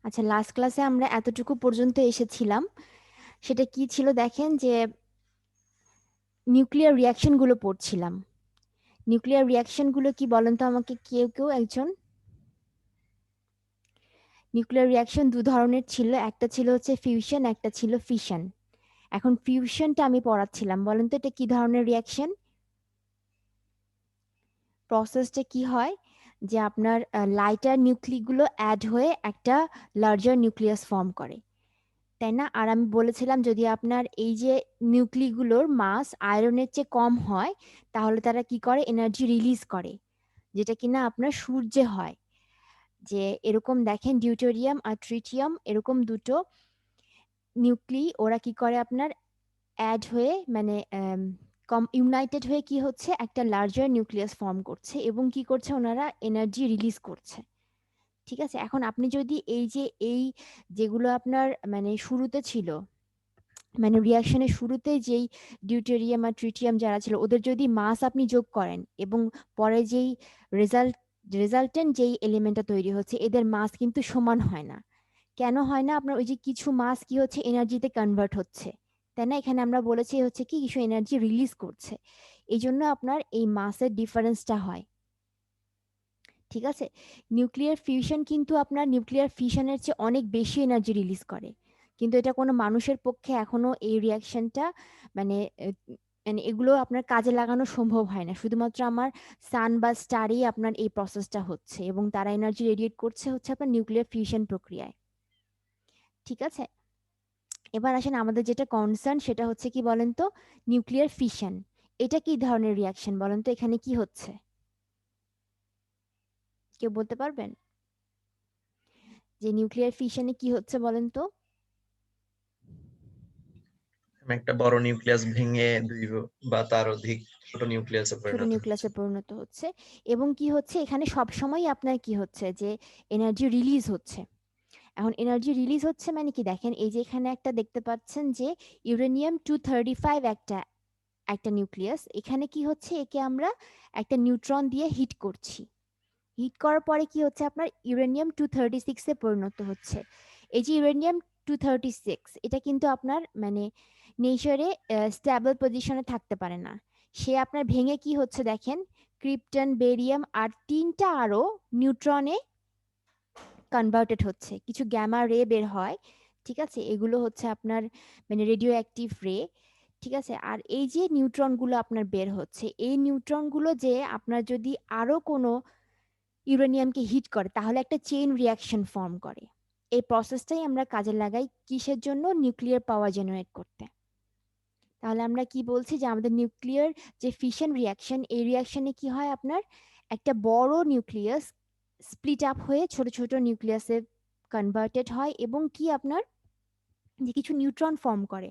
আচ্ছা, লাস্ট ক্লাসে আমরা এতটুকু পর্যন্ত এসেছিলাম। সেটা কি ছিল দেখেন, যে নিউক্লিয়ার রিয়াকশন গুলো পড়ছিলাম। নিউক্লিয়ার রিয়াকশন গুলো কি বলেন তো আমাকে, কেউ কেউ একজন। নিউক্লিয়ার রিয়াকশন দু ধরনের ছিল, একটা ছিল হচ্ছে ফিউশন, একটা ছিল ফিশন। এখন ফিউশনটা আমি পড়াচ্ছিলাম, বলেন তো এটা কি ধরনের রিয়াকশন? প্রসেসটা কি হয়, যে আপনার লাইটার নিউক্লিগুলো অ্যাড হয়ে একটা লার্জার নিউক্লিয়াস ফর্ম করে, তাই না? আর আমি বলেছিলাম যদি আপনার এই যে নিউক্লিগুলোর মাস আয়রনের চেয়ে কম হয়, তাহলে তারা কি করে, এনার্জি রিলিজ করে, যেটা কিনা আপনার সূর্যে হয়। যে এরকম দেখেন, ডিউটেরিয়াম আর ট্রিটিয়াম, এরকম দুটো নিউক্লি, ওরা কি করে আপনার অ্যাড হয়ে, মানে কম ইউনাইটেড হয়ে কি হচ্ছে, একটা লার্জার নিউক্লিয়াস ফর্ম করছে, এবং কি করছে, ওনারা এনার্জি রিলিজ করছে। ঠিক আছে, এখন আপনি যদি এই যে এই যেগুলো আপনার মানে শুরুতে ছিল, মানে রিয়াকশনের শুরুতে যেই ডিউটেরিয়াম আর ট্রিটিয়াম যারা ছিল, ওদের যদি মাস আপনি যোগ করেন, এবং পরে যেই রেজাল্টেন্ট যেই এলিমেন্টটা তৈরি হচ্ছে, এদের মাস কিন্তু সমান হয় না। কেন হয় না? আপনার ওই যে কিছু মাস কি হচ্ছে, এনার্জিতে কনভার্ট হচ্ছে, তাই না? এখানে আমরা বলেছি হচ্ছে কি, কিছু এনার্জি রিলিজ করছে, এই জন্য আপনার এই মাসের ডিফারেন্সটা হয়। ঠিক আছে, নিউক্লিয়ার ফিউশন কিন্তু আপনার নিউক্লিয়ার ফিশনের চেয়ে অনেক বেশি এনার্জি রিলিজ করে, কিন্তু এটা কোনো মানুষের পক্ষে এখনো এই রিয়াকশনটা মানে মানে এগুলো আপনার কাজে লাগানো সম্ভব হয় না। শুধুমাত্র আমার সান বা স্টারেই আপনার এই প্রসেসটা হচ্ছে, এবং তারা এনার্জি রেডিয়েট করছে হচ্ছে আপনার নিউক্লিয়ার ফিউশন প্রক্রিয়ায়। ঠিক আছে, এবার আসেন আমাদের যেটা কনসার্ন, সেটা হচ্ছে কি বলেন তো, নিউক্লিয়ার ফিশন। এটা কি ধরনের রিয়াকশন বলেন তো, এখানে কি হচ্ছে, কেউ বলতে পারবেন? যে নিউক্লিয়ার ফিশনে কি হচ্ছে বলেন তো? একটা বড় নিউক্লিয়াস ভেঙে দুই বা তার অধিক ছোট নিউক্লিয়াসে ছোট পরিণত হচ্ছে। নিউক্লিয়াসে পরিণত হচ্ছে, এবং কি হচ্ছে, এখানে সব সময় আপনার কি হচ্ছে, যে এনার্জি রিলিজ হচ্ছে। এখন এনার্জি রিলিজ হচ্ছে মানে কি, দেখেন এই যে এখানে একটা দেখতে পাচ্ছেন যে ইউরেনিয়াম-235 একটা একটা নিউক্লিয়াস, এখানে কি হচ্ছে, একে আমরা একটা নিউট্রন দিয়ে হিট করছি। হিট করার পরে কি হচ্ছে, আপনার ইউরেনিয়াম-236 এ পরিণত হচ্ছে। এই যে ইউরেনিয়াম-236, এটা কিন্তু আপনার মানে নেচারে স্ট্যাবল পজিশনে থাকতে পারে না। সে আপনার ভেঙে কি হচ্ছে দেখেন, ক্রিপ্টন, বেরিয়াম আর তিনটা আরো নিউট্রনে কনভার্টেড হচ্ছে, কিছু গ্যামা রে বের হয়। ঠিক আছে, এগুলো হচ্ছে আপনার মানে রেডিও অ্যাক্টিভ রে। ঠিক আছে, আর এই যে নিউট্রনগুলো আপনার বের হচ্ছে, এই নিউট্রনগুলো যে আপনার যদি আরো কোনো ইউরেনিয়ামকে হিট করে, তাহলে একটা চেইন রিয়াকশন ফর্ম করে। এই প্রসেসটাই আমরা কাজে লাগাই কিসের জন্য, নিউক্লিয়ার পাওয়ার জেনারেট করতে। তাহলে আমরা কি বলছি, যে আমাদের নিউক্লিয়ার যে ফিশন রিয়াকশন, এই রিয়াকশনে কি হয়, আপনার একটা বড় নিউক্লিয়াস স্প্লিট আপ হয়ে ছোট ছোট নিউক্লিয়াসে কনভার্টেড হয়, এবং কি আপনার যে কিছু নিউট্রন ফর্ম করে।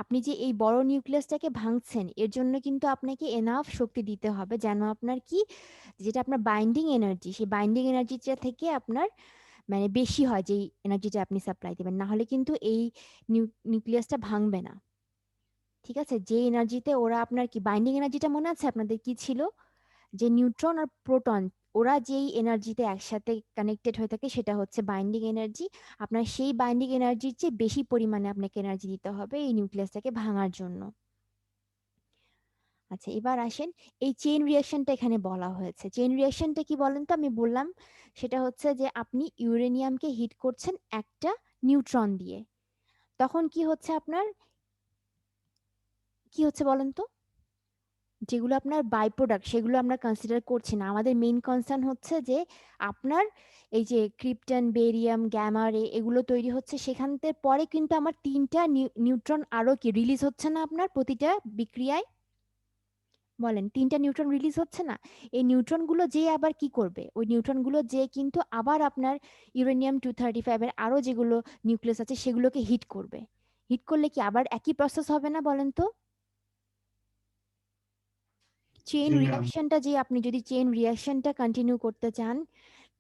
আপনি যে এই বড় নিউক্লিয়াসটাকে ভাঙছেন, এর জন্য কিন্তু আপনাকে এনাফ শক্তি দিতে হবে, যেন আপনার কি, যেটা আপনার বাইন্ডিং এনার্জি, সেই বাইন্ডিং এনার্জিটা থেকে আপনার মানে বেশি হয়, যেই এনার্জিটা আপনি সাপ্লাই দেবেন, না হলে কিন্তু এই নিউক্লিয়াসটা ভাঙবে না। ঠিক আছে, যে এনার্জিতে ওরা আপনার কি বাইন্ডিং এনার্জিটা মনে আছে আপনাদের কি ছিল, যে নিউট্রন আর প্রোটন, ওরা যেই এনার্জিতে একসাথে কানেক্টেড হয়ে থাকে, সেটা হচ্ছে বাইন্ডিং এনার্জি। আপনার সেই বাইন্ডিং এনার্জির চেয়ে বেশি পরিমাণে আপনাকে এনার্জি দিতে হবে এই নিউক্লিয়াসটাকে ভাঙার জন্য। আচ্ছা, এবার আসেন, এই চেইন রিয়াকশনটা এখানে বলা হয়েছে। চেইন রিয়াকশনটা কি বলেন তো, আমি বললাম সেটা হচ্ছে যে আপনি ইউরেনিয়ামকে হিট করছেন একটা নিউট্রন দিয়ে, তখন কি হচ্ছে আপনার, কি হচ্ছে বলেন তো? যেগুলো আপনার বাই প্রোডাক্ট, সেগুলো আমরা কনসিডার করছি না। আমাদের মেইন কনসার্ন হচ্ছে যে আপনার এই যে ক্রিপ্টন, বেরিয়াম, গ্যামা রে, এগুলো তৈরি হচ্ছে, সেখান থেকে পরে কিন্তু আমার তিনটা নিউট্রন আরো কি রিলিজ হচ্ছে না আপনার প্রতিটা বিক্রিয়ায়? বলেন, তিনটা নিউট্রন রিলিজ হচ্ছে না? এই নিউট্রনগুলো যে আবার কি করবে, ওই নিউট্রনগুলো যে কিন্তু আবার আপনার ইউরেনিয়াম-235 এর আরো যেগুলো নিউক্লিয়াস আছে, সেগুলোকে হিট করবে। হিট করলে কি আবার একই প্রসেস হবে না বলেন তো? চেইন জি ম্যাম। রিয়াকশনটা, যে আপনি যদি চেইন রিয়াকশনটা কন্টিনিউ করতে চান,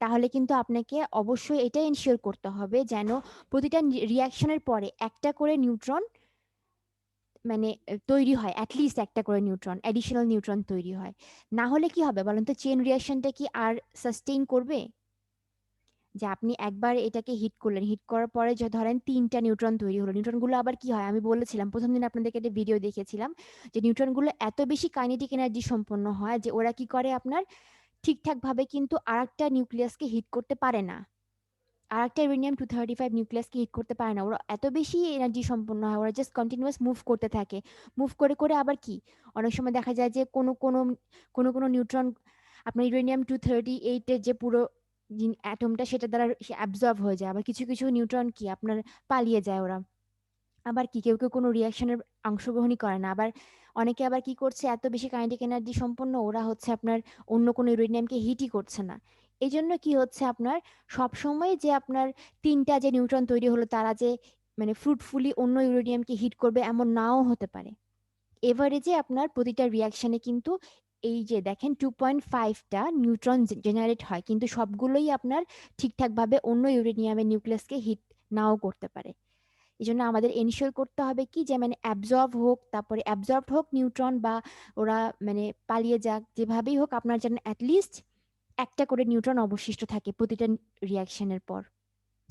তাহলে কিন্তু আপনাকে অবশ্যই এটা এনশিওর করতে হবে, যেন প্রতিটা রিয়াকশনের পরে একটা করে নিউট্রন মানে তৈরি হয়, অ্যাটলিস্ট একটা করে নিউট্রন, অ্যাডিশনাল নিউট্রন তৈরি হয়। না হলে কি হবে বলেন তো, চেইন রিয়াকশনটা কি আর সাস্টেইন করবে? যে আপনি একবার এটাকে হিট করলেন, হিট করার পরে যে ধরেন ৩টা নিউট্রন তৈরি হলো। নিউট্রনগুলো আবার কি হয়? আমি বলেছিলাম, ১ম দিন আপনাদেরকে একটা ভিডিও দেখিয়েছিলাম যে নিউট্রনগুলো এত বেশি কাইনেটিক এনার্জি সম্পন্ন হয় যে ওরা কি করে আপনার ঠিকঠাকভাবে কিন্তু আরেকটা নিউক্লিয়াসকে হিট করতে পারে না। আরেকটা ইউরেনিয়াম-235 নিউক্লিয়াসকে হিট করতে পারে না। ওরা এত বেশি এনার্জি সম্পন্ন হয়, ওরা জাস্ট কন্টিনিউয়াস মুভ করতে থাকে। মুভ করে, করে আবার কি অনেক সময় দেখা যায় যে কোনো নিউট্রন আপনার ইউরেনিয়াম-238 এর যে পুরো অ্যাটমটা সেটা দ্বারা অ্যাবজর্ব হয়ে যায়। আবার কিছু, কিছু নিউট্রন কি আপনার পালিয়ে যায় ওরা। আবার কি কেউ কোনো রিঅ্যাকশনের অংশগ্রহণই করে না। আবার অনেকে আবার কি করছে, এত বেশি কাইনেটিক এনার্জি সম্পন্ন ওরা হচ্ছে আপনার অন্য কোনো ইউরেনিয়ামকে হিটই করছে না। এজন্য কি হচ্ছে আপনার সবসময় যে আপনার ৩টা যে নিউট্রন তৈরি হলো তারা যে মানে ফ্রুটফুলি অন্য ইউরেনিয়ামকে হিট করবে এমন নাও হতে পারে। এভারেজে আপনার প্রতিটা রিঅ্যাকশনে কিন্তু এই যে দেখেন 2.5 টা নিউট্রন জেনারেট হয়। কিন্তু সবগুলোই আপনার ঠিকঠাকভাবে অন্য ইউরেনিয়ামের নিউক্লিয়াসকে হিট নাও করতে পারে। এজন্য আমাদের এনশিওর করতে হবে কি যে মানে অ্যাবজর্ব হোক, তারপরে অ্যাবজর্বড হোক নিউট্রন বা ওরা মানে পালিয়ে যাক, যেভাবেই হোক আপনার যেন এট লিস্ট একটা করে নিউট্রন অবশিষ্ট থাকে প্রতিটা রিঅ্যাকশনের পর।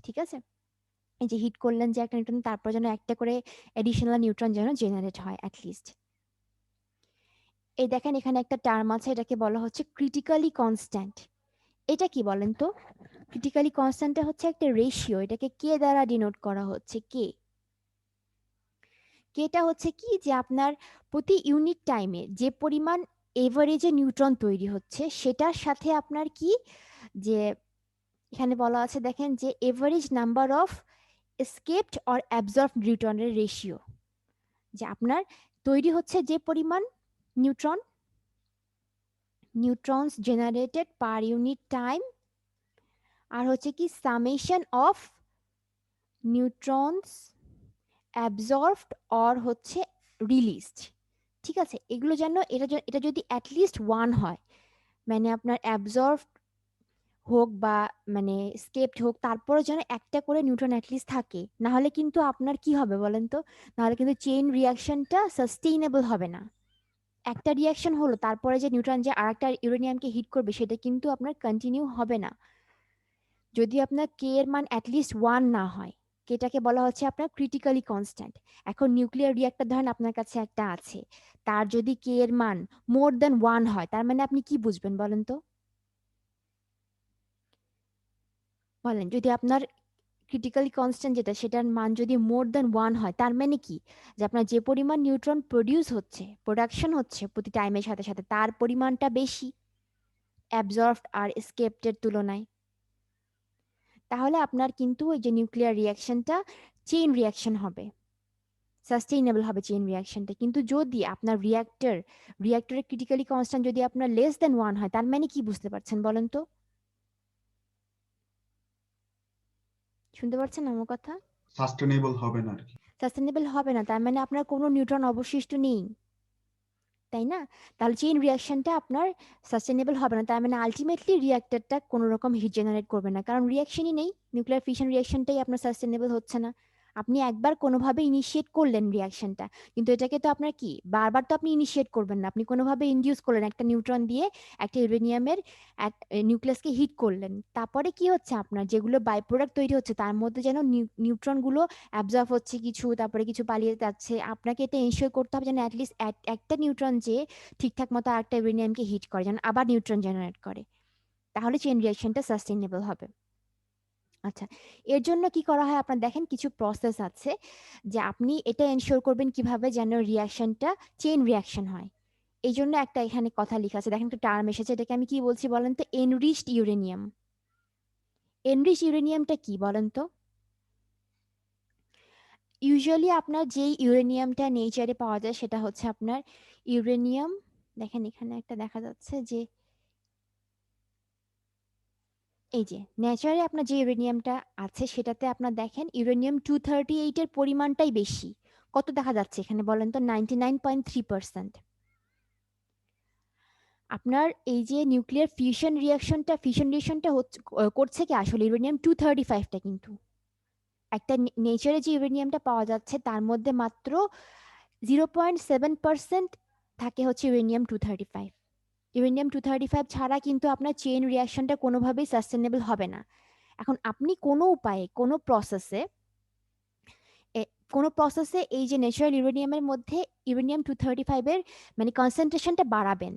ঠিক আছে? এই যে হিট করলেন যে একটা নিউট্রন, তারপর যেন একটা করে অ্যাডিশনাল নিউট্রন যেন জেনারেট হয় এট লিস্ট। এই দেখেন এখানে একটা টার্ম আছে, এটাকে বলা হচ্ছে ক্রিটিক্যালি কনস্ট্যান্ট। এটা কি বলেন তো? ক্রিটিক্যালি কনস্ট্যান্টটা হচ্ছে একটা রেশিও, এটাকে কে দ্বারা ডিনোট করা হচ্ছে? কে কেটা হচ্ছে কি যে আপনার প্রতি ইউনিট টাইমে যে পরিমাণ এভারেজে নিউট্রন তৈরি হচ্ছে সেটার সাথে আপনার কি যে এখানে বলা আছে দেখেন যে average number of escaped or absorbed নিউট্রনের রেশিও, যে আপনার তৈরি হচ্ছে যে পরিমাণ neutron neutrons generated per unit time, আর হচ্ছে কি summation of neutrons absorbed or হচ্ছে রিলিজড। ঠিক আছে, এগুলো যেন এটা যদি অ্যাটলিস্ট 1 হয়, মানে আপনার অ্যাবজর্ব হোক বা মানে স্কেপড হোক, তারপরে যেন একটা করে নিউট্রন অ্যাটলিস্ট থাকে, না হলে কিন্তু আপনার কি হবে বলেন তো? নাহলে কিন্তু চেইন রিয়াকশনটা সাস্টেইনেবল হবে না। একটা রিয়াকশন হলো, তারপরে যে নিউট্রন যে আরেকটা ইউরেনিয়ামকে হিট করবে সেটা কিন্তু আপনার কন্টিনিউ হবে না যদি আপনার কে এর মান অ্যাটলিস্ট 1 না হয়। কেটাকে বলা হচ্ছে আপনার ক্রিটিক্যালি কনস্ট্যান্ট। এখন নিউক্লিয়ার রিঅ্যাক্টর ধরেন আপনার কাছে একটা আছে, তার যদি কে এর মান মোর দ্যান 1 হয়, তার মানে আপনি কি বুঝবেন বলেন তো? বলেন, যদি আপনার ক্রিটিক্যালি কনস্ট্যান্ট যেটা সেটার মান যদি মোর দ্যান 1 হয়, তার মানে কি যে আপনার যে পরিমাণ নিউট্রন প্রোডাকশন হচ্ছে প্রতি টাইমের সাথে সাথে তার পরিমাণটা বেশি অ্যাবজর্বড আর এসকেপড এর তুলনায়। তাহলে আপনার কিন্তু ওই যে নিউক্লিয়ার রিঅ্যাকশনটা চেইন রিঅ্যাকশন হবে, সাস্টেইনেবল হবে চেইন রিঅ্যাকশনটা। কিন্তু যদি আপনার রিঅ্যাক্টরের ক্রিটিক্যালি কনস্ট্যান্ট যদি আপনার লেস দেন 1 হয়, তার মানে কি বুঝতে পারছেন বলেন তো? শুনতে পাচ্ছেন আমার কথা? সাস্টেনেবল হবে না আর কি। সাস্টেনেবল হবে না, তার মানে আপনার কোনো নিউট্রন অবশিষ্ট নেই, তাই না? তাহলে চেইন রিঅ্যাকশনটা আপনার সাস্টেনেবল হবে না, তার মানে আলটিমেটলি রিঅ্যাক্টরটা কোনো রকম হিট জেনারেট করবে না, কারণ রিঅ্যাকশনই নেই। নিউক্লিয়ার ফিশন রিঅ্যাকশনটাই আপনার সাস্টেনেবল হচ্ছে না। আপনি একবার কোনোভাবে ইনিশিয়েট করলেন রিঅ্যাকশনটা, কিন্তু এটাকে তো আপনার কি বারবার তো আপনি ইনিশিয়েট করবেন না, আপনি কোনোভাবে ইনডিউস করলেন একটা নিউট্রন দিয়ে একটা ইউরেনিয়ামের নিউক্লিয়াসকে হিট করলেন, তারপরে কি হচ্ছে আপনার যেগুলো বাই প্রোডাক্ট তৈরি হচ্ছে তার মধ্যে যেন নিউট্রনগুলো অ্যাবজর্ব হচ্ছে কিছু, তারপরে কিছু পালিয়ে যাচ্ছে। আপনাকে এটা এনশিওর করতে হবে যেন অ্যাটলিস্ট একটা নিউট্রন যে ঠিকঠাক মতো আরেকটা ইউরেনিয়ামকে হিট করে, যেন আবার নিউট্রন জেনারেট করে, তাহলে চেইন রিঅ্যাকশনটা সাস্টেইনেবল হবে। আচ্ছা, এর জন্য কি করা হয় আপনার দেখেন কিছু প্রসেস আছে, যে আপনি এটা এনশিওর করবেন কিভাবে যেন রিঅ্যাকশনটা চেইন রিঅ্যাকশন হয়। এই জন্য একটা এখানে কথা লেখা আছে, দেখেন একটা টার্ম এসেছে, এটাকে আমি কি বলছি বলেন তো? Enriched uranium. এনরিচড ইউরেনিয়ামটা কি বলেন তো? ইউজুয়ালি আপনার যেই ইউরেনিয়ামটা নেচারে পাওয়া যায় সেটা হচ্ছে আপনার ইউরেনিয়াম, দেখেন এখানে একটা দেখা যাচ্ছে যে এই যে ন্যাচারে আপনার যে ইউরেনিয়ামটা আছে সেটাতে আপনার দেখেন ইউরেনিয়াম-238 এর পরিমাণটাই বেশি। কত দেখা যাচ্ছে এখানে বলেন তো? 99.3%। আপনার এই যে নিউক্লিয়ার ফিউশন রিঅ্যাকশনটা করছে কি আসলে ইউরেনিয়াম-235টা, কিন্তু একটা নেচারে যে ইউরেনিয়ামটা পাওয়া যাচ্ছে তার মধ্যে মাত্র 0.7% থাকে হচ্ছে ইউরেনিয়াম-235। ইউরেনিয়াম-235 ছাড়া কিন্তু আপনার চেইন রিঅ্যাকশনটা কোনোভাবেই সাস্টেনেবল হবে না। এখন আপনি কোনো উপায়ে কোনো প্রসেসে এই যে ন্যাচারাল ইউরেনিয়ামের মধ্যে ইউরেনিয়াম 235 এর মানে কনসেন্ট্রেশনটা বাড়াবেন,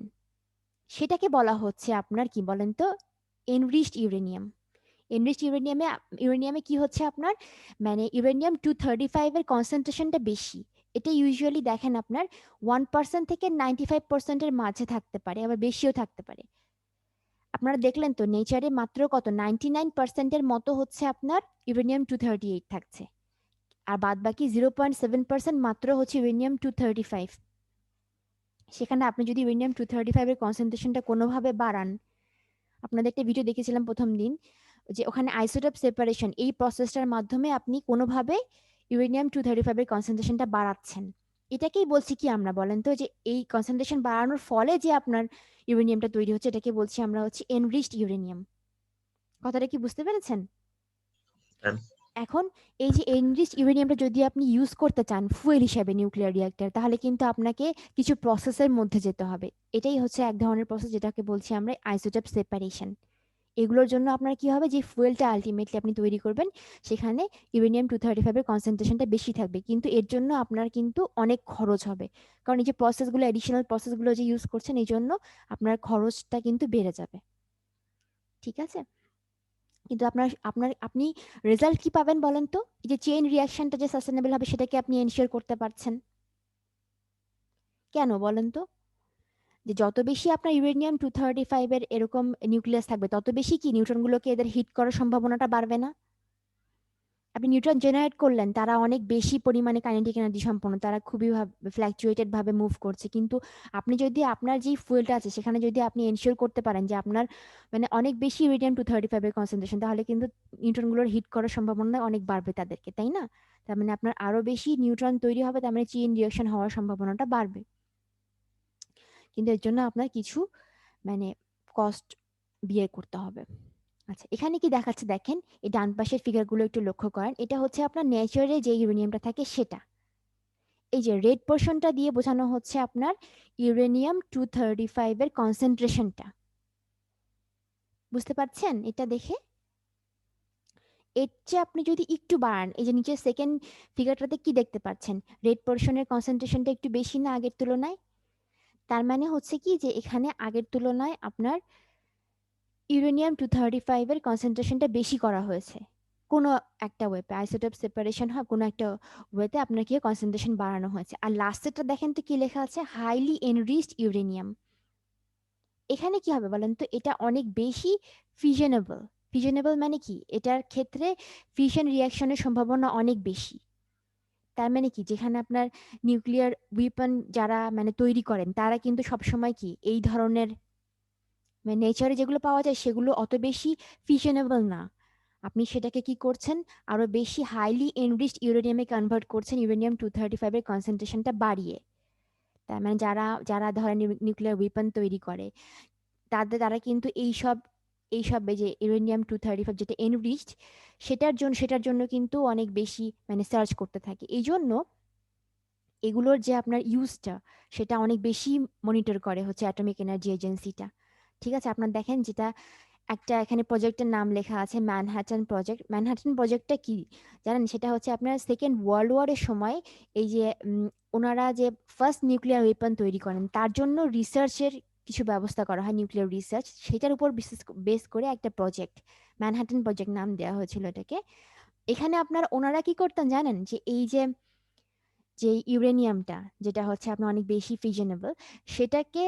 সেটাকে বলা হচ্ছে আপনার কি বলেন তো, এনরিচড ইউরেনিয়াম। এনরিচড ইউরেনিয়ামে কি হচ্ছে আপনার, মানে ইউরেনিয়াম 235 এর কনসেন্ট্রেশনটা বেশি। এটা ইউজুয়ালি দেখেন আপনার 1% থেকে 95%-এর মাঝে থাকতে পারে, আবার বেশিও থাকতে পারে। আপনারা দেখলেন তো নেচারে মাত্র কত 99%-এর মতো হচ্ছে আপনার ইউরেনিয়াম 238 থাকছে, আর বাদ বাকি 0.7% মাত্র হচ্ছে ইউরেনিয়াম 235। সেখানে আপনি যদি ইউরেনিয়াম 235 এর কনসেন্ট্রেশনটা কোনোভাবে বাড়ান, আপনাদের একটা ভিডিও দেখেছিলাম প্রথম দিন, যে ওখানে আইসোটোপ সেপারেশন এই প্রসেসটার মাধ্যমে আপনি কোনোভাবে ইউরেনিয়াম 235 এর কনসেন্ট্রেশনটা বাড়াচ্ছেন। এটাকেই বলছি কি আমরা, বলেন তো, যে এই কনসেন্ট্রেশন বাড়ানোর ফলে যে আপনার ইউরেনিয়ামটা তৈরি হচ্ছে, এটাকে বলছি আমরা হচ্ছে এনরিচড ইউরেনিয়াম। কথাটা কি বুঝতে পেরেছেন? হ্যাঁ। এখন এই যে এনরিচড ইউরেনিয়ামটা যদি আপনি ইউজ করতে চান ফুয়েল হিসেবে নিউক্লিয়ার রিঅ্যাক্টর, তাহলে কিন্তু আপনাকে কিছু প্রসেসের মধ্যে যেতে হবে। এটাই হচ্ছে এক ধরনের প্রসেস যেটাকে বলছি আমরা আইসোটোপ সেপারেশন। এগুলোর জন্য আপনার কি হবে, যে ফুয়েলটা আলটিমেটলি আপনি তৈরি করবেন সেখানে ইউরেনিয়াম 235 এর কনসেন্ট্রেশনটা বেশি থাকবে, কিন্তু এর জন্য আপনার কিন্তু অনেক খরচ হবে। কারণ এই যে প্রসেসগুলো, অ্যাডিশনাল প্রসেসগুলো যে ইউজ করছেন, এই জন্য আপনার খরচটা কিন্তু বেড়ে যাবে। ঠিক আছে? কিন্তু আপনি রেজাল্ট কি পাবেন বলেন তো? এই যে চেইন রিঅ্যাকশনটা যে সাস্টেনেবল হবে, সেটাকে আপনি এনশিওর করতে পারছেন। কেন বলেন তো? যে যত বেশি আপনার ইউরেনিয়াম 235 এর এরকম নিউক্লিয়াস থাকবে, তত বেশি কি নিউট্রনগুলোকে এদের হিট করার সম্ভাবনাটা বাড়বে না? আপনি নিউট্রন জেনারেট করলেন, তারা অনেক বেশি পরিমাণে কাইনেটিক এনার্জি সম্পন্ন, তারা খুবই ফ্ল্যাকচুয়েটেড ভাবে মুভ করছে। কিন্তু আপনি যদি আপনার যে ফুয়েলটা আছে সেখানে যদি আপনি এনশিওর করতে পারেন যে আপনার মানে অনেক বেশি ইউরেনিয়াম 235 এর কনসেন্ট্রেশন, তাহলে কিন্তু নিউট্রনগুলোর হিট করার সম্ভাবনা অনেক বাড়বে তাদেরকে, তাই না? তার মানে আপনার আরো বেশি নিউট্রন তৈরি হবে, তার মানে চেইন রিঅ্যাকশন হওয়ার সম্ভাবনাটা বাড়বে। কিন্তু এর জন্য আপনার কিছু মানে কস্ট বিয়ার করতে হবে। আচ্ছা, এখানে কি দেখাচ্ছে দেখেন, এই ডান পাশের ফিগারগুলো একটু লক্ষ্য করেন। এটা হচ্ছে আপনার নেচারে যে ইউরেনিয়ামটা থাকে সেটা। এই যে রেড পোর্শনটা দিয়ে বোঝানো হচ্ছে আপনার ইউরেনিয়াম 235 এর কনসেন্ট্রেশনটা। বুঝতে পারছেন এটা দেখে? এর চেয়ে আপনি যদি একটু বাড়ান, এই যে নিচের সেকেন্ড ফিগারটাতে কি দেখতে পাচ্ছেন, রেড পোর্শনের কনসেন্ট্রেশনটা একটু বেশি না আগের তুলনায়? তার মানে হচ্ছে কি, যে এখানে আগের তুলনায় আপনার ইউরেনিয়াম 235 এর কনসেন্ট্রেশনটা বেশি করা হয়েছে। কোনো একটা ওয়েতে আইসোটোপ সেপারেশন হয়, কোনো একটা ওয়েতে আপনার কি কনসেন্ট্রেশন বাড়ানো হয়েছে। আর লাস্টেরটা দেখেন তো কি লেখা আছে, হাইলি এনরিচড ইউরেনিয়াম। এখানে কি হবে বলেন তো, এটা অনেক বেশি ফিশনেবল। ফিশনেবল মানে কি, এটার ক্ষেত্রে ফিশন রিঅ্যাকশনের সম্ভাবনা অনেক বেশি। তার মানে কি, যেখানে আপনার নিউক্লিয়ার উইপন যারা মানে তৈরি করেন, তারা কিন্তু সবসময় কি এই ধরনের মানে নেচারে যেগুলো পাওয়া যায় সেগুলো অত বেশি ফিশনেবল না। আপনি সেটাকে কি করছেন, আরো বেশি হাইলি এনরিচড ইউরেনিয়ামে কনভার্ট করছেন, ইউরেনিয়াম 235 এর কনসেন্ট্রেশনটা বাড়িয়ে। তার মানে যারা যারা ধরেন নিউক্লিয়ার ওয়েপন তৈরি করে, তারা কিন্তু এইসব এই যে ইউরেনিয়াম 235 যেটা এনরিচড, সেটার জন্য কিন্তু অনেক বেশি মানে সার্চ করতে থাকে। এই জন্য এগুলোর যে আপনার ইউজটা, সেটা অনেক বেশি মনিটর করে হচ্ছে অ্যাটমিক এনার্জি এজেন্সিটা। ঠিক আছে? আপনার দেখেন, যেটা একটা এখানে প্রজেক্টের নাম লেখা আছে ম্যানহাটন প্রজেক্ট। ম্যানহাটন প্রজেক্টটা কি জানেন? সেটা হচ্ছে আপনার সেকেন্ড ওয়ার্ল্ড ওয়ারের সময় এই যে ওনারা যে ফার্স্ট নিউক্লিয়ার ওয়েপন তৈরি করেন, তার জন্য রিসার্চের কিছু ব্যবস্থা করা হয়, নিউক্লিয়ার রিসার্চ, সেটার উপর বেস করে একটা প্রজেক্ট, ম্যানহাটন প্রজেক্ট নাম দেওয়া হয়েছিল এটাকে। এখানে আপনার ওনারা কি করতেন জানেন, যে এই যে যে ইউরেনিয়ামটা যেটা হচ্ছে আপনার অনেক বেশি ফিশনেবল, সেটাকে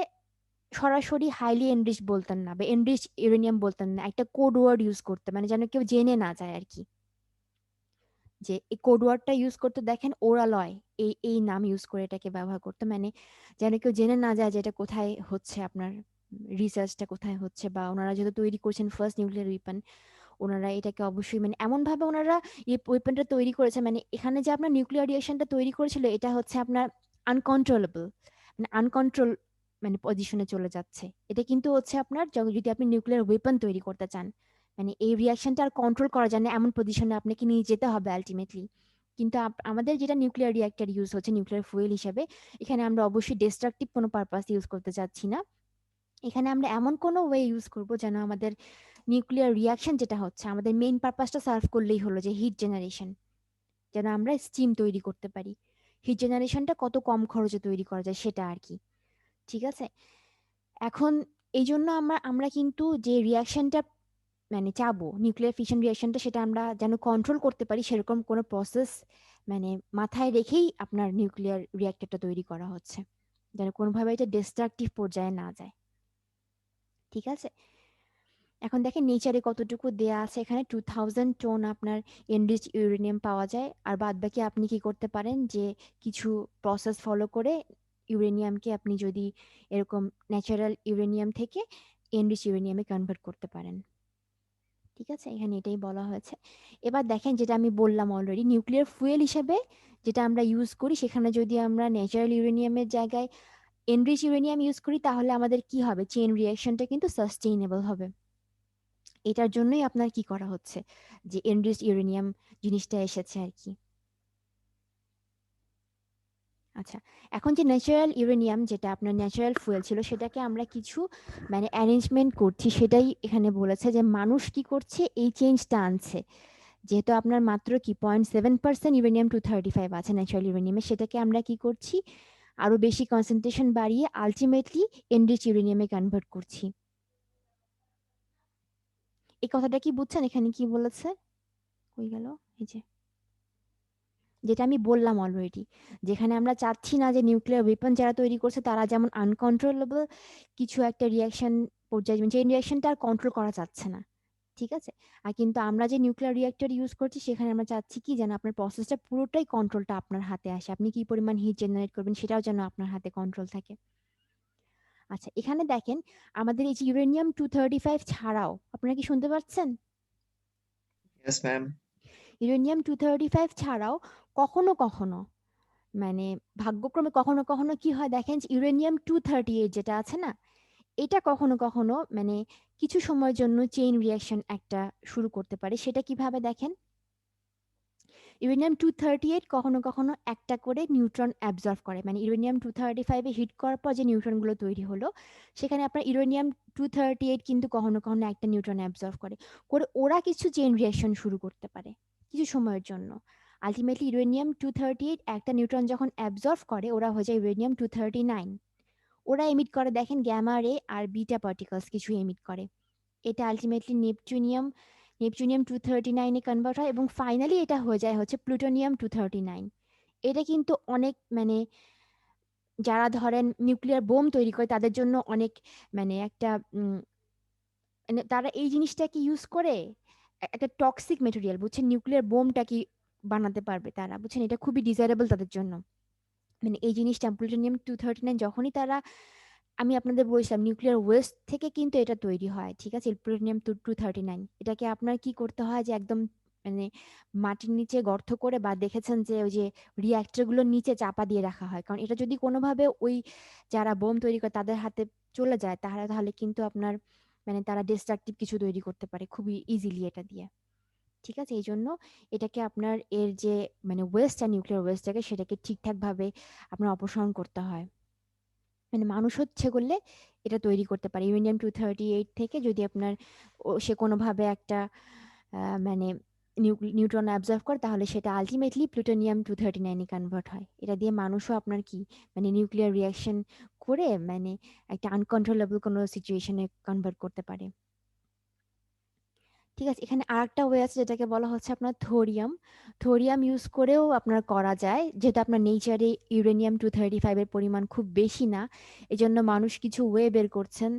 সরাসরি হাইলি এনরিচ বলতেন না, বা এনরিচ ইউরেনিয়াম বলতেন না, একটা কোড ওয়ার্ড ইউজ করতে, মানে যেন কেউ জেনে না যায় আর কি। যে এই কোড ওয়ার্ডটা ইউজ করতে দেখেন, ওরালয় এই এই নাম ইউজ করে এটাকে ব্যবহার করতে, মানে যেন কেউ জেনে না যায় যে এটা কোথায় হচ্ছে, আপনার রিসার্চটা কোথায় হচ্ছে, বা ওনারা যেহেতু তৈরি করছেন ফার্স্ট নিউক্লিয়ার ওয়েপন, ওনারা এটাকে অবশ্যই মানে এমন ভাবে ওনারা এই ওয়েপনটা তৈরি করেছে, মানে এখানে যে আপনার নিউক্লিয়ার রিঅ্যাকশনটা তৈরি করেছিল, এটা হচ্ছে আপনার আনকন্ট্রোলেবল, মানে আনকন্ট্রোল মানে পজিশনে চলে যাচ্ছে। এটা কিন্তু হচ্ছে আপনার যদি আপনি নিউক্লিয়ার ওয়েপন তৈরি করতে চান, মানে এই রিঅ্যাকশনটা আর কন্ট্রোল করা যায় না, এমন পজিশনে আপনাকে নিয়ে যেতে হবে আলটিমেটলি। কিন্তু আমাদের যেটা নিউক্লিয়ার রিঅ্যাক্টর ইউজ হচ্ছে নিউক্লিয়ার ফুয়েল হিসেবে, এখানে আমরা অবশ্যই ডিস্ট্রাকটিভ কোনো পারপাস ইউজ করতে চাচ্ছি না। এখানে আমরা এমন কোনো ওয়ে ইউজ করব যেন আমাদের নিউক্লিয়ার রিয়াকশন যেটা হচ্ছে আমাদের মেইন পারপাসটা সার্ভ করলেই হলো, যে হিট জেনারেশন, যেন আমরা স্টিম তৈরি করতে পারি। হিট জেনারেশনটা কত কম খরচে তৈরি করা যায় সেটা আর কি। ঠিক আছে, এখন এই জন্য আমরা আমরা কিন্তু যে রিয়াকশনটা মানে চাবো, নিউক্লিয়ার ফিশন রিয়াকশনটা, সেটা আমরা যেন কন্ট্রোল করতে পারি সেরকম কোনো প্রসেস মানে মাথায় রেখেই আপনার নিউক্লিয়ার রিয়াক্টরটা তৈরি করা হচ্ছে, যেন কোনোভাবে এটা ডিস্ট্রাকটিভ পর্যায়ে না যায়। ঠিক আছে, এখন দেখেন নেচারে কতটুকু দেয়া আছে, এখানে 2000 টন আপনার এনরিচ ইউরেনিয়াম পাওয়া যায়, আর বাদ বাকি আপনি কি করতে পারেন যে কিছু প্রসেস ফলো করে ইউরেনিয়ামকে আপনি যদি এরকম ন্যাচারাল ইউরেনিয়াম থেকে এনরিচ ইউরেনিয়ামে কনভার্ট করতে পারেন। ঠিক আছে, এখানে এটাই বলা হয়েছে। এবার দেখেন যেটা আমি বললাম অলরেডি, নিউক্লিয়ার ফুয়েল হিসেবে যেটা আমরা ইউজ করি, সেখানে যদি আমরা ন্যাচারাল ইউরেনিয়ামের জায়গায় এনরিচ ইউরেনিয়াম ইউজ করি তাহলে আমাদের কি হবে, চেইন রিঅ্যাকশনটা কিন্তু সাস্টেইনেবল হবে। এটার জন্যই আপনার কি করা হচ্ছে, যে এনরিচ ইউরেনিয়াম জিনিসটা এসেছে আর কি। আচ্ছা, এখন যে ন্যাচারাল ইউরেনিয়াম যেটা আপনার ন্যাচারাল ফুয়েল ছিল, সেটাকে আমরা কিছু মানে অ্যারেঞ্জমেন্ট করছি, সেটাই এখানে বলেছে যে মানুষ কি করছে, এই চেঞ্জটা আনছে। যেহেতু আপনার মাত্র কি 0.7% ইউরেনিয়াম 235 আছে ন্যাচারাল ইউরেনিয়ামে, সেটাকে আমরা কি করছি, আরো বেশি কনসেন্ট্রেশন বাড়িয়ে আলটিমেটলি এনরিচ ইউরেনিয়ামে কনভার্ট করছি। এই কথাটা কি বুঝছেন, এখানে কি বলেছে, কই গেল, এই যে যেটা আমি বললাম অলরেডি, যেখানে আমরা চাচ্ছি না যে নিউক্লিয়ার ওয়েপন যারা তৈরি করছে তারা যেমন আনকন্ট্রোলেবল কিছু একটা রিয়াকশন পর্যায়ে, যে রিয়াকশনটা আর কন্ট্রোল করা যাচ্ছে না। ঠিক আছে, আর কিন্তু আমরা যে নিউক্লিয়ার রিঅ্যাক্টর ইউজ করছি সেখানে আমরা চাচ্ছি কি যেন আপনার প্রসেসটা পুরোটাই কন্ট্রোলটা আপনার হাতে আসে, আপনি কি পরিমাণ হিট জেনারেট করবেন সেটাও যেন আপনার হাতে কন্ট্রোল থাকে। আচ্ছা, এখানে দেখেন আমাদের এই যে ইউরেনিয়াম 235 ছাড়াও, আপনারা কি শুনতে পাচ্ছেন, ইয়েস ম্যাম। ইউরেনিয়াম 235 ছাড়াও কখনো কখনো মানে ভাগ্যক্রমে কখনো কখনো কি হয় দেখেন, ইউরেনিয়াম 238 যেটা আছে না, এটা কখনো কখনো মানে কিছু সময়ের জন্য চেইন রিঅ্যাকশন একটা শুরু করতে পারে। সেটা কিভাবে দেখেন, ইউরেনিয়াম 238 কখনো কখনো একটা করে নিউট্রন অ্যাবজর্ব করে, মানে ইউরেনিয়াম 235 এ হিট করার পর যে নিউট্রনগুলো তৈরি হলো, সেখানে আপনার ইউরেনিয়াম 238 কিন্তু কখনো কখনো একটা নিউট্রন অ্যাবজর্ব করে, করে ওরা কিছু চেইন রিঅ্যাকশন শুরু করতে পারে কিছু সময়ের জন্য। আলটিমেটলি ইউরেনিয়াম 238 একটা নিউট্রন যখন অ্যাবজর্ব করে, ওরা হয়ে যায় ইউরেনিয়াম 239। ওরা এমিট করে দেখেন গ্যামা রে আর বিটা পার্টিকলস কিছু এমিট করে, এটা আলটিমেটলি নেপচুনিয়াম 239 এ কনভার্ট হয় এবং ফাইনালি এটা হয়ে যায় হচ্ছে প্লুটোনিয়াম 239। এটা কিন্তু অনেক মানে যারা ধরেন নিউক্লিয়ার বোম তৈরি করে তাদের জন্য অনেক মানে একটা মানে তারা এই জিনিসটাকে ইউজ করে একটা টক্সিক মেটেরিয়াল, বুঝছেন, নিউক্লিয়ার বোমটা কি বানাতে পারবে তারা, বুঝছেন, এটা খুবই ডিজায়ারেবল তাদের জন্য। মানে এই জিনিসটা প্লুটোনিয়াম 239 যখনই তারা, আমি আপনাদের বলছিলাম নিউক্লিয়ার ওয়েস্ট থেকে কিন্তু এটা তৈরি হয়। ঠিক আছে, প্লুটোনিয়াম 239 এটাকে আপনার কি করতে হয় যে একদম মানে মাটির নিচে গর্ত করে, বা দেখেছেন যে ওই যে রিঅ্যাক্টর গুলোর নিচে চাপা দিয়ে রাখা হয়, কারণ এটা যদি কোনোভাবে ওই যারা বোম তৈরি করে তাদের হাতে চলে যায় তাহলে তাহলে কিন্তু আপনার মানে তারা ডিস্ট্রাকটিভ কিছু তৈরি করতে পারে খুবই ইজিলি এটা দিয়ে। ঠিক আছে, এই জন্য এটাকে আপনার এর যে মানে ওয়েস্ট আর নিউক্লিয়ার ওয়েস্টটাকে সেটাকে ঠিকঠাক ভাবে আপনার অপসারণ করতে হয়। মানে মানুষ হচ্ছে করলে এটা তৈরি করতে পারে ইউরেনিয়াম 238 থেকে, যদি আপনার সে কোনোভাবে একটা মানে নিউট্রন অ্যাবজর্ব করে তাহলে সেটা আলটিমেটলি প্লুটোনিয়াম 239 এ কনভার্ট হয়। এটা দিয়ে মানুষও আপনার কি মানে নিউক্লিয়ার রিঅ্যাকশন করে মানে একটা আনকন্ট্রোলেবল কোনো সিচুয়েশনে কনভার্ট করতে পারে। ঠিক আছে, এখানে আরেকটা ওয়ে আছে যেটাকে বলা হচ্ছে আপনার থোরিয়াম। থোরিয়াম ইউজ করেও আপনার করা যায়, যেহেতু আপনার নেচারে ইউরেনিয়াম 235 এর পরিমাণ খুব বেশি না, এজন্য মানুষ কিছু ওয়ে বের করছেন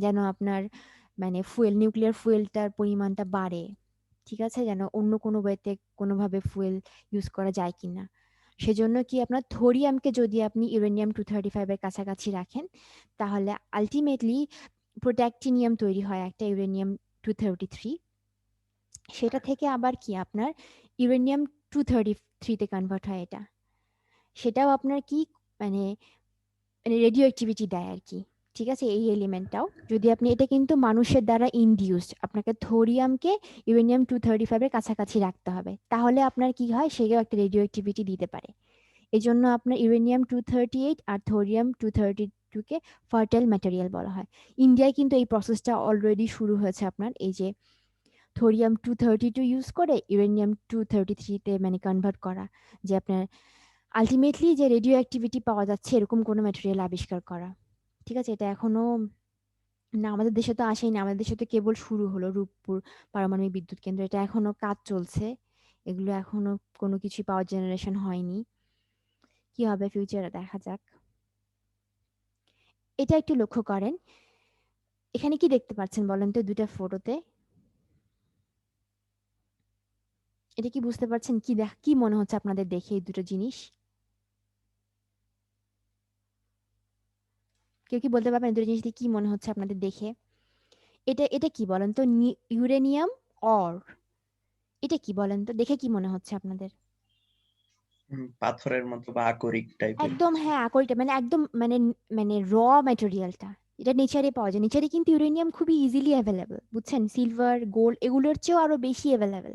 যেন আপনার মানে ফুয়েল নিউক্লিয়ার ফুয়েলটার পরিমাণটা বাড়ে। ঠিক আছে, যেন অন্য কোনো ওয়েতে কোনোভাবে ফুয়েল ইউজ করা যায় কিনা। সেজন্য কি আপনার থোরিয়ামকে যদি আপনি ইউরেনিয়াম 235 এর কাছাকাছি রাখেন তাহলে আলটিমেটলি প্রোট্যাক্টিনিয়াম তৈরি হয় একটা ইউরেনিয়াম 233, সেটা থেকে আবার কি আপনার ইউরেনিয়াম 233 তে কনভার্ট হয় এটা, সেটাও আপনার কি মানে মানে রেডিও অ্যাক্টিভিটি দেয় আর কি। ঠিক আছে, এই এলিমেন্টটাও যদি আপনি, এটা কিন্তু মানুষের দ্বারা ইনডিউসড, আপনাকে থোরিয়ামকে ইউরেনিয়াম 235 এর কাছাকাছি রাখতে হবে, তাহলে আপনার কি হয় সেও একটা রেডিও অ্যাক্টিভিটি দিতে পারে। এই জন্য আপনার ইউরেনিয়াম 238 আর থোরিয়াম 232 কে ফার্টাইল ম্যাটেরিয়াল বলা হয়। ইন্ডিয়ায় কিন্তু এই প্রসেসটা অলরেডি শুরু হয়েছে আপনার, এই যে থোরিয়াম 232 ইউজ করে ইউরেনিয়াম 233 তে মানে কনভার্ট করা, যে আপনার আলটিমেটলি যে রেডিও অ্যাক্টিভিটি পাওয়া যাচ্ছে এরকম কোনো ম্যাটেরিয়াল আবিষ্কার করা। ঠিক আছে, এটা এখনো না আমাদের দেশে তো আসেনি, আমাদের দেশে তো কেবল শুরু হলো রূপপুর পারমাণবিক বিদ্যুৎ কেন্দ্র, এটা এখনো কাজ চলছে, এগুলো এখনো কোনো কিছু পাওয়ার জেনারেশন হয়নি, কি হবে ফিউচারে দেখা যাক। এটা একটু লক্ষ্য করেন, এখানে কি দেখতে পাচ্ছেন বলেন তো দুইটা ফটোতে, এটা কি বুঝতে পারছেন, কি মনে হচ্ছে আপনাদের দেখে এই দুটো জিনিস? কেউ কি বলতে পারবেন এই দুটো জিনিস দিয়ে কি মনে হচ্ছে আপনাদের দেখে? এটা এটা কি বলেন তো, ইউরেনিয়াম অর, এটা কি বলেন তো, দেখে কি মনে হচ্ছে আপনাদের? পাথরের মতো বা আকরিক টাইপের। একদম হ্যাঁ, আকরিকটা মানে একদম মানে মানে র ম্যাটেরিয়ালটা, এটা নেচারে পাওয়া যায়, নেচারে কিন্তু ইউরেনিয়াম খুবই ইজিলি অ্যাভেলেবল, বুঝছেন, সিলভার গোল্ড এগুলোর চেয়েও আরো বেশি অ্যাভেলেবল।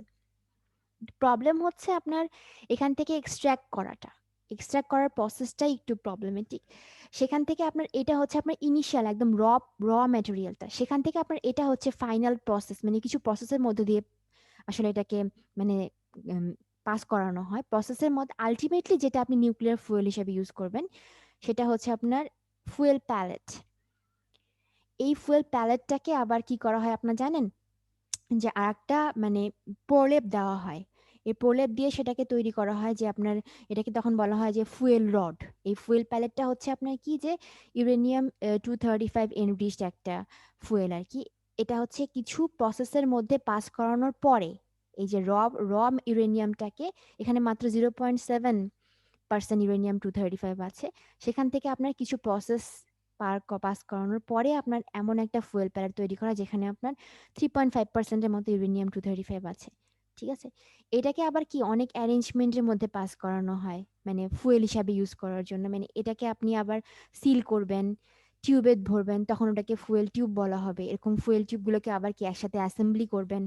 প্রবলেম হচ্ছে আপনার এখান থেকে এক্সট্র্যাক্ট করার প্রসেসটাই একটু প্রবলেমেটিক। সেখান থেকে আপনার এটা হচ্ছে আপনার ইনিশিয়াল একদম র ম্যাটেরিয়ালটা, সেখান থেকে আপনার এটা হচ্ছে ফাইনাল প্রসেস, মানে কিছু প্রসেসের মধ্যে দিয়ে আসলে এটাকে মানে পাস করানো হয়। প্রসেসের মধ্যে আলটিমেটলি যেটা আপনি নিউক্লিয়ার ফুয়েল হিসেবে ইউজ করবেন সেটা হচ্ছে আপনার ফুয়েল প্যালেট। এই ফুয়েল প্যালেটটাকে আবার কি করা হয় আপনার জানেন, যে আরেকটা মানে প্রলেপ দেওয়া হয়, এই প্রলেপ দিয়ে সেটাকে তৈরি করা হয়, যে আপনার এটাকে তখন বলা হয় যে ফুয়েল রড। এই ফুয়েল প্যালেটটা হচ্ছে আপনার কি, যে ইউরেনিয়াম 235 এনরিচড একটা ফুয়েল আর কি। এটা হচ্ছে কিছু প্রসেসের মধ্যে পাস করানোর পরে এই যে র ইউরেনিয়ামটাকে, এখানে মাত্র 0.7% ইউরেনিয়াম 235 আছে, সেখান থেকে আপনার কিছু প্রসেস পাস করানোর পরে আপনার এমন একটা ফুয়েল প্যালেট তৈরি করা যেখানে আপনার 3.5%-এর মতো ইউরেনিয়াম 235 আছে। ঠিক আছে, এটাকে আবার কি অনেক অ্যারেঞ্জমেন্টের মধ্যে পাস করানো হয়, মানে ফুয়েল হিসাবে ইউজ করার জন্য, মানে এটাকে আপনি আবার সিল করবেন, টিউবে ভরবেন, তখন ওটাকে ফুয়েল টিউব বলা হবে, এরকম ফুয়েল টিউবগুলোকে আবার কি একসাথে অ্যাসেম্বলি করবেন,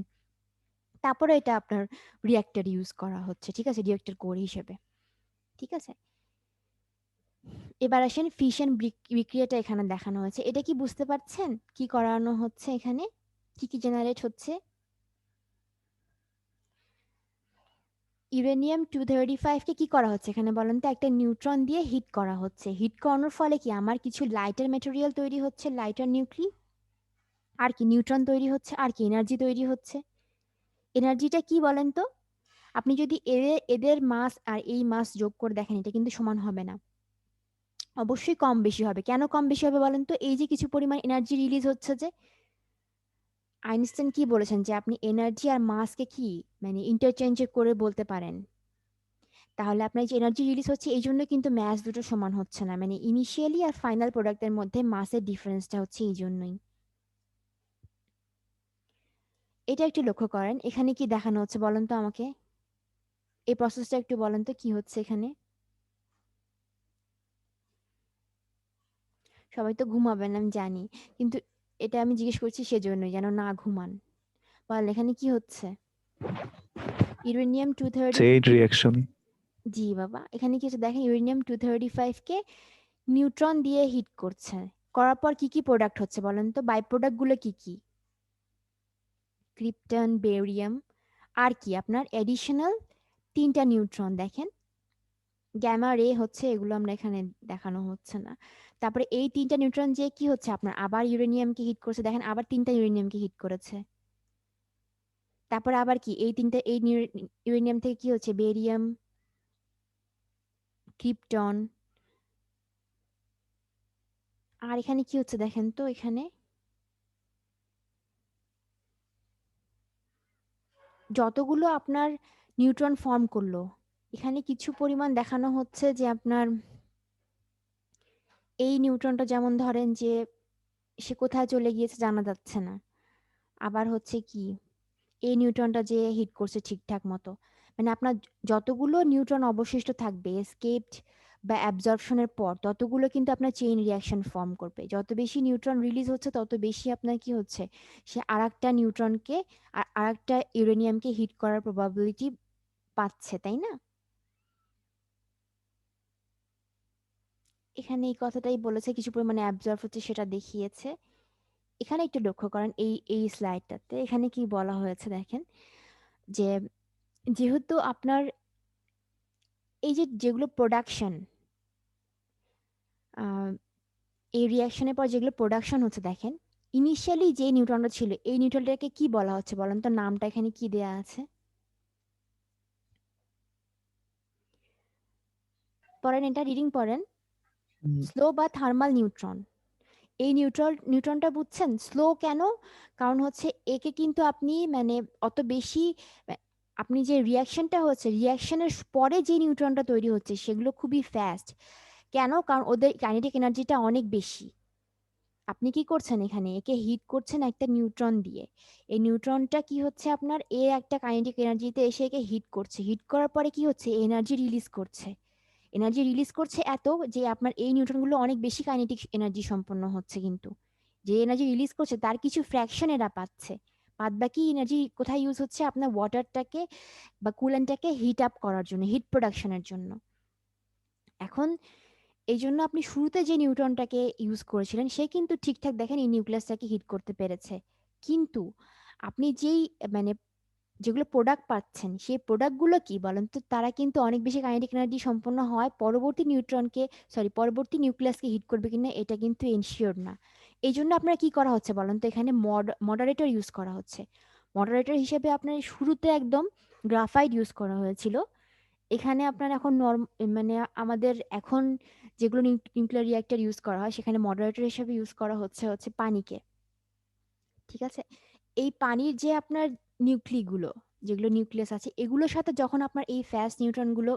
তারপরে এটা আপনার রিঅ্যাক্টর ইউজ করা হচ্ছে, ঠিক আছে, রিঅ্যাক্টর কোর হিসেবে। ঠিক আছে, এবার আসেন ফিশন বিক্রিয়াটা এখানে দেখানো হয়েছে, এটা কি বুঝতে পারছেন কি করানো হচ্ছে এখানে, কি কি জেনারেট হচ্ছে? ইউরেনিয়াম 235 কে কি করা হচ্ছে এখানে বলেন তো, একটা নিউট্রন দিয়ে হিট করা হচ্ছে, হিট করানোর ফলে কি আমার কিছু লাইটার ম্যাটেরিয়াল তৈরি হচ্ছে, লাইটার নিউক্লি, আর কি নিউট্রন তৈরি হচ্ছে, আর কি এনার্জি তৈরি হচ্ছে। এনার্জিটা কি বলেন তো, আপনি যদি এদের মাস আর এই মাস যোগ করে দেখেন এটা কিন্তু সমান হবে না, অবশ্যই কম বেশি হবে। কেন কম বেশি হবে বলেন তো, এই যে কিছু পরিমাণ এনার্জি রিলিজ হচ্ছে, যে আইনস্টাইন কি বলেছেন যে আপনি এনার্জি আর মাসকে কি মানে ইন্টারচেঞ্জ করে বলতে পারেন, তাহলে আপনার যে এনার্জি রিলিজ হচ্ছে এই জন্য কিন্তু ম্যাস দুটো সমান হচ্ছে না, মানে ইনিশিয়ালি আর ফাইনাল প্রোডাক্টের মধ্যে মাসের ডিফারেন্সটা হচ্ছে এই জন্যই। এটা একটু লক্ষ্য করেন, এখানে কি দেখানো হচ্ছে বলেন তো আমাকে, এই প্রসেসটা একটু বলেন তো কি হচ্ছে এখানে। সবাই তো ঘুমাবেন আমি জানি, কিন্তু এটা আমি জিজ্ঞেস করছি সেজন্যই যেন না ঘুমান। বল এখানে কি হচ্ছে, ইউরেনিয়াম 230, চেইন রিয়াকশন। জি বাবা, এখানে কি হচ্ছে দেখেন, ইউরেনিয়াম 235 কে নিউট্রন দিয়ে হিট করছে, করার পর কি কি প্রোডাক্ট হচ্ছে বলেন তো, বাই প্রোডাক্ট গুলো কি কি, ক্রিপ্টন, বেরিয়াম, আর কি আপনার এডিশনাল 3টা নিউট্রন দেখেন, গ্যামা রে হচ্ছে, এগুলো আমরা এখানে দেখানো হচ্ছে না। তারপরে এই 3টা নিউট্রন যে কি হচ্ছে আপনার আবার ইউরেনিয়ামকে হিট করছে, দেখেন আবার 3টা ইউরেনিয়ামকে হিট করেছে। তারপরে আবার কি এই 3টা এই ইউরেনিয়াম থেকে কি হচ্ছে, বেরিয়াম, ক্রিপ্টন, আর এখানে কি হচ্ছে দেখেন তো, এখানে যতগুলো আপনার নিউট্রন ফর্ম করলো, এখানে কিছু পরিমাণ দেখানো হচ্ছে যে আপনার এই নিউট্রনটা যেমন ধরেন যে সে কোথায় চলে গিয়েছে জানা যাচ্ছে না, আবার হচ্ছে কি এই নিউট্রনটা যে হিট করছে ঠিকঠাক মতো, মানে আপনার যতগুলো নিউট্রন অবশিষ্ট থাকবে এসকেপড বা অ্যাবজর্পশনের পর ততগুলো কিন্তু আপনার চেইন রিয়াকশন ফর্ম করবে, যত বেশি নিউট্রন রিলিজ হচ্ছে তত বেশি আপনার কি হচ্ছে, সে আরেকটা নিউট্রনকে আর আরেকটা ইউরেনিয়ামকে হিট করার প্রবাবিলিটি পাচ্ছে, তাই না? এখানে এই কথাটাই বলেছে, কিছু পরিমাণে অ্যাবজর্ব হচ্ছে সেটা দেখিয়েছে। এখানে একটু লক্ষ্য করেন এই স্লাইডটাতে এখানে কি বলা হয়েছে দেখেন, যে যেহেতু আপনার এই যে যেগুলো প্রোডাকশন, এই রিয়াকশনের পর যেগুলো প্রোডাকশন হচ্ছে দেখেন, ইনিশিয়ালি যে নিউট্রনটা ছিল এই নিউট্রনটাকে কি বলা হচ্ছে বলেন তো, নামটা এখানে কি দেয়া আছে? পড়েন, এটা রিডিং পড়েন। স্লো বা থার্মাল নিউট্রন। এই নিউট্রনটা বুঝছেন স্লো কেন? কারণ হচ্ছে একে কিন্তু আপনি মানে অত বেশি আপনি যে রিয়াকশনটা হচ্ছে রিয়াকশনের পরে যে নিউট্রনটা তৈরি হচ্ছে সেগুলো খুবই ফাস্ট। কেন? কারণ ওদের কাইনেটিক এনার্জিটা অনেক বেশি। আপনি কি করছেন এখানে, একে হিট করছেন একটা নিউট্রন দিয়ে। এই নিউট্রনটা কি হচ্ছে আপনার এর একটা কাইনেটিক এনার্জিতে এসে একে হিট করছে, হিট করার পরে কি হচ্ছে এনার্জি রিলিজ করছে। এনার্জি রিলিজ করছে এত যে আপনার এই নিউট্রনগুলো অনেক বেশি কাইনেটিক এনার্জি সম্পন্ন হচ্ছে, কিন্তু যে এনার্জি রিলিজ করছে তার কিছু ফ্র্যাকশন এরা পাচ্ছে। বাদ বাকি এনার্জি কোথায় ইউজ হচ্ছে? আপনার ওয়াটারটাকে বা কুলেন্টটাকে হিট আপ করার জন্য, হিট প্রোডাকশনের জন্য। এখন এই জন্য আপনি শুরুতে যে নিউট্রনটাকে ইউজ করেছিলেন সে কিন্তু ঠিকঠাক দেখেন এই নিউক্লিয়াসটাকে হিট করতে পেরেছে, কিন্তু আপনি যেই মানে যেগুলো প্রোডাক্ট পাচ্ছেন সেই প্রোডাক্টগুলো কি বলেন তো, তারা কিন্তু অনেক বেশি কাইনেটিক এনার্জি সম্পন্ন হয়, পরবর্তী নিউক্লিয়াসকে হিট করবে কিনা এটা কিন্তু এনশিওর না। এই জন্য আপনারা কি করা হচ্ছে বলেন তো, এখানে মডারেটর ইউজ করা হচ্ছে। মডারেটর হিসেবে আপনার শুরুতে একদম গ্রাফাইট ইউজ করা হয়েছিল। এখানে আপনার এখন মানে আমাদের এখন যেগুলো নিউক্লিয়ার রিঅ্যাক্টর ইউজ করা হয় সেখানে মডারেটর হিসেবে ইউজ করা হচ্ছে হচ্ছে পানিকে। ঠিক আছে? এই পানির যে আপনার নিউক্লিগুলো, যেগুলো নিউক্লিয়াস আছে এগুলোর সাথে যখন আপনার এই ফাস্ট নিউট্রনগুলো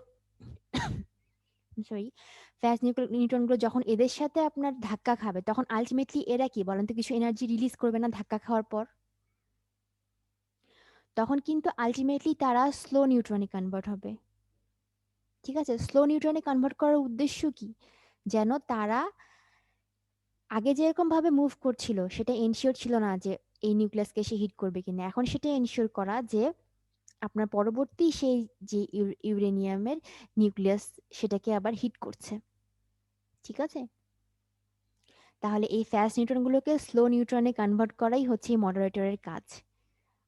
সরি ফাস্ট নিউট্রনগুলো যখন এদের সাথে আপনার ধাক্কা খাবে তখন আলটিমেটলি এরা কি বলেন তো কিছু এনার্জি রিলিজ করবে না ধাক্কা খাওয়ার পর? তখন কিন্তু আলটিমেটলি তারা স্লো নিউট্রনে কনভার্ট হবে। ঠিক আছে? স্লো নিউট্রনে কনভার্ট করার উদ্দেশ্য কি? যেন তারা আগে যেরকম ভাবে মুভ করছিল সেটা এনশিওর ছিল না যে এই নিউক্লিয়াসকে সে হিট করবে কিনা, এখন সেটা এনশিওর করা যে আপনার পরবর্তী সেই যে ইউরেনিয়ামের নিউক্লিয়াস সেটাকে আবার হিট করছে। ঠিক আছে? তাহলে এই ফাস্ট নিউট্রনগুলোকে স্লো নিউট্রনে কনভার্ট করাই হচ্ছে এই মডারেটরের কাজ।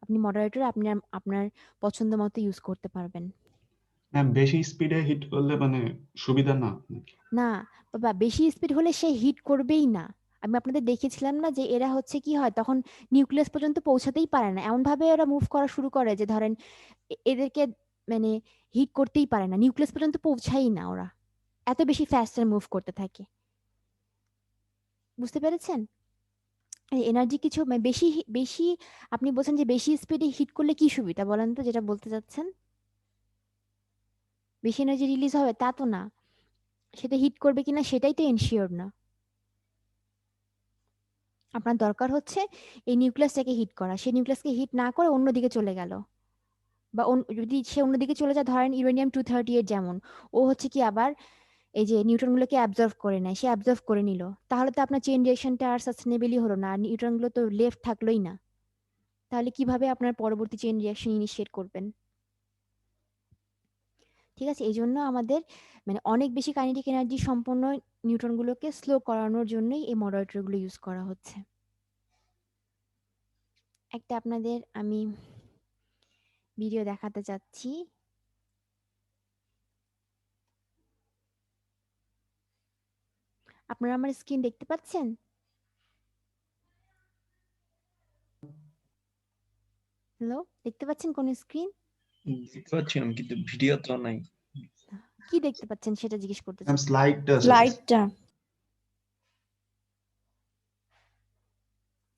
আপনি মডারেটর আপনার আপনার পছন্দ মতো ইউজ করতে পারবেন। ম্যাম বেশি স্পিডে হিট করলে মানে সুবিধা না নাকি? না বাবা, বেশি স্পিড হলে সে হিট করবেই না। আমি আপনাদের দেখিয়েছিলাম না যে এরা হচ্ছে কি হয় তখন নিউক্লিয়াস পর্যন্ত পৌঁছাতেই পারে না, এমন ভাবে এরা মুভ করা শুরু করে যে ধরেন এদেরকে মানে হিট করতেই পারে না, নিউক্লিয়াস পর্যন্ত পৌঁছাই না ওরা, এত বেশি ফাস্টার মুভ করতে থাকে। বুঝতে পেরেছেন? এনার্জি কিছু বেশি বেশি আপনি বলছেন যে বেশি স্পিডে হিট করলে কি সুবিধা বলেন তো, যেটা বলতে চাচ্ছেন বেশি এনার্জি রিলিজ হবে তা তো না, সেটা হিট করবে কিনা সেটাই তো এনশিওর না। আপনার দরকার হচ্ছে এই নিউক্লিয়াসটাকে হিট করা, সেই নিউক্লিয়াসকে হিট না করে অন্যদিকে চলে গেল, বা যদি সে অন্যদিকে চলে যায় ধরেন ইউরেনিয়াম-238 যেমন, ও হচ্ছে কি আবার এই যে নিউট্রনগুলোকে অ্যাবজর্ভ করে নেয়, সে অ্যাবজর্ভ করে নিল, তাহলে তো আপনার চেইন রিঅ্যাকশনটা আর সাস্টেনেবলই হলো না, আর নিউট্রনগুলো তো লেফট থাকলোই না। তাহলে কিভাবে আপনার পরবর্তী চেইন রিঅ্যাকশন ইনিশিয়েট করবেন? ঠিক আছে? এই জন্য আমাদের মানে অনেক বেশি কাইনেটিক এনার্জি সম্পন্ন নিউট্রনগুলোকে স্লো করানোর জন্যই এই মডারেটরগুলো ইউজ করা হচ্ছে। একটা আপনাদের আমি ভিডিও দেখাতে চাচ্ছি। আপনারা আমার স্ক্রিন দেখতে পাচ্ছেন? হ্যালো, দেখতে পাচ্ছেন কোন স্ক্রিন? দেখতে পাচ্ছিলাম কিন্তু ভিডিও তো নাই। কি দেখতে পাচ্ছেন সেটা জিজ্ঞেস করতে ম্যাম চাচ্ছি। স্লাইডটা স্লাইডটা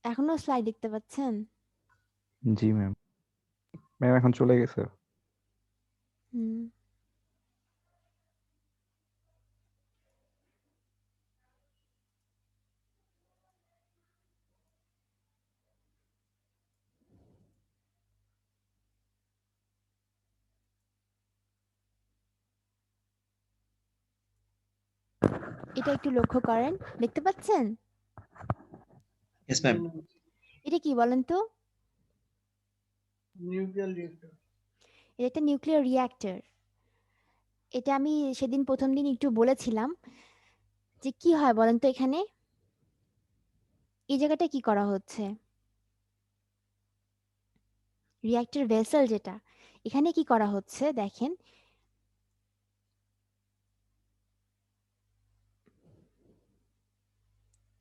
এখনো স্লাইড দেখতে পাচ্ছেন? জি ম্যাম। ম্যাম এখন চলে গেছে। হুম। এটা একটু লক্ষ্য করেন, দেখতে পাচ্ছেন? Yes ma'am. এটা কি বলেন তো? এটা একটা নিউক্লিয়ার রিঅ্যাক্টর। এটা আমি সেদিন প্রথম দিন একটু বলেছিলাম যে কি হয় বলেন তো এখানে, এই জায়গাটা কি করা হচ্ছে, রিঅ্যাক্টর ভেসেল যেটা, এখানে কি করা হচ্ছে দেখেন,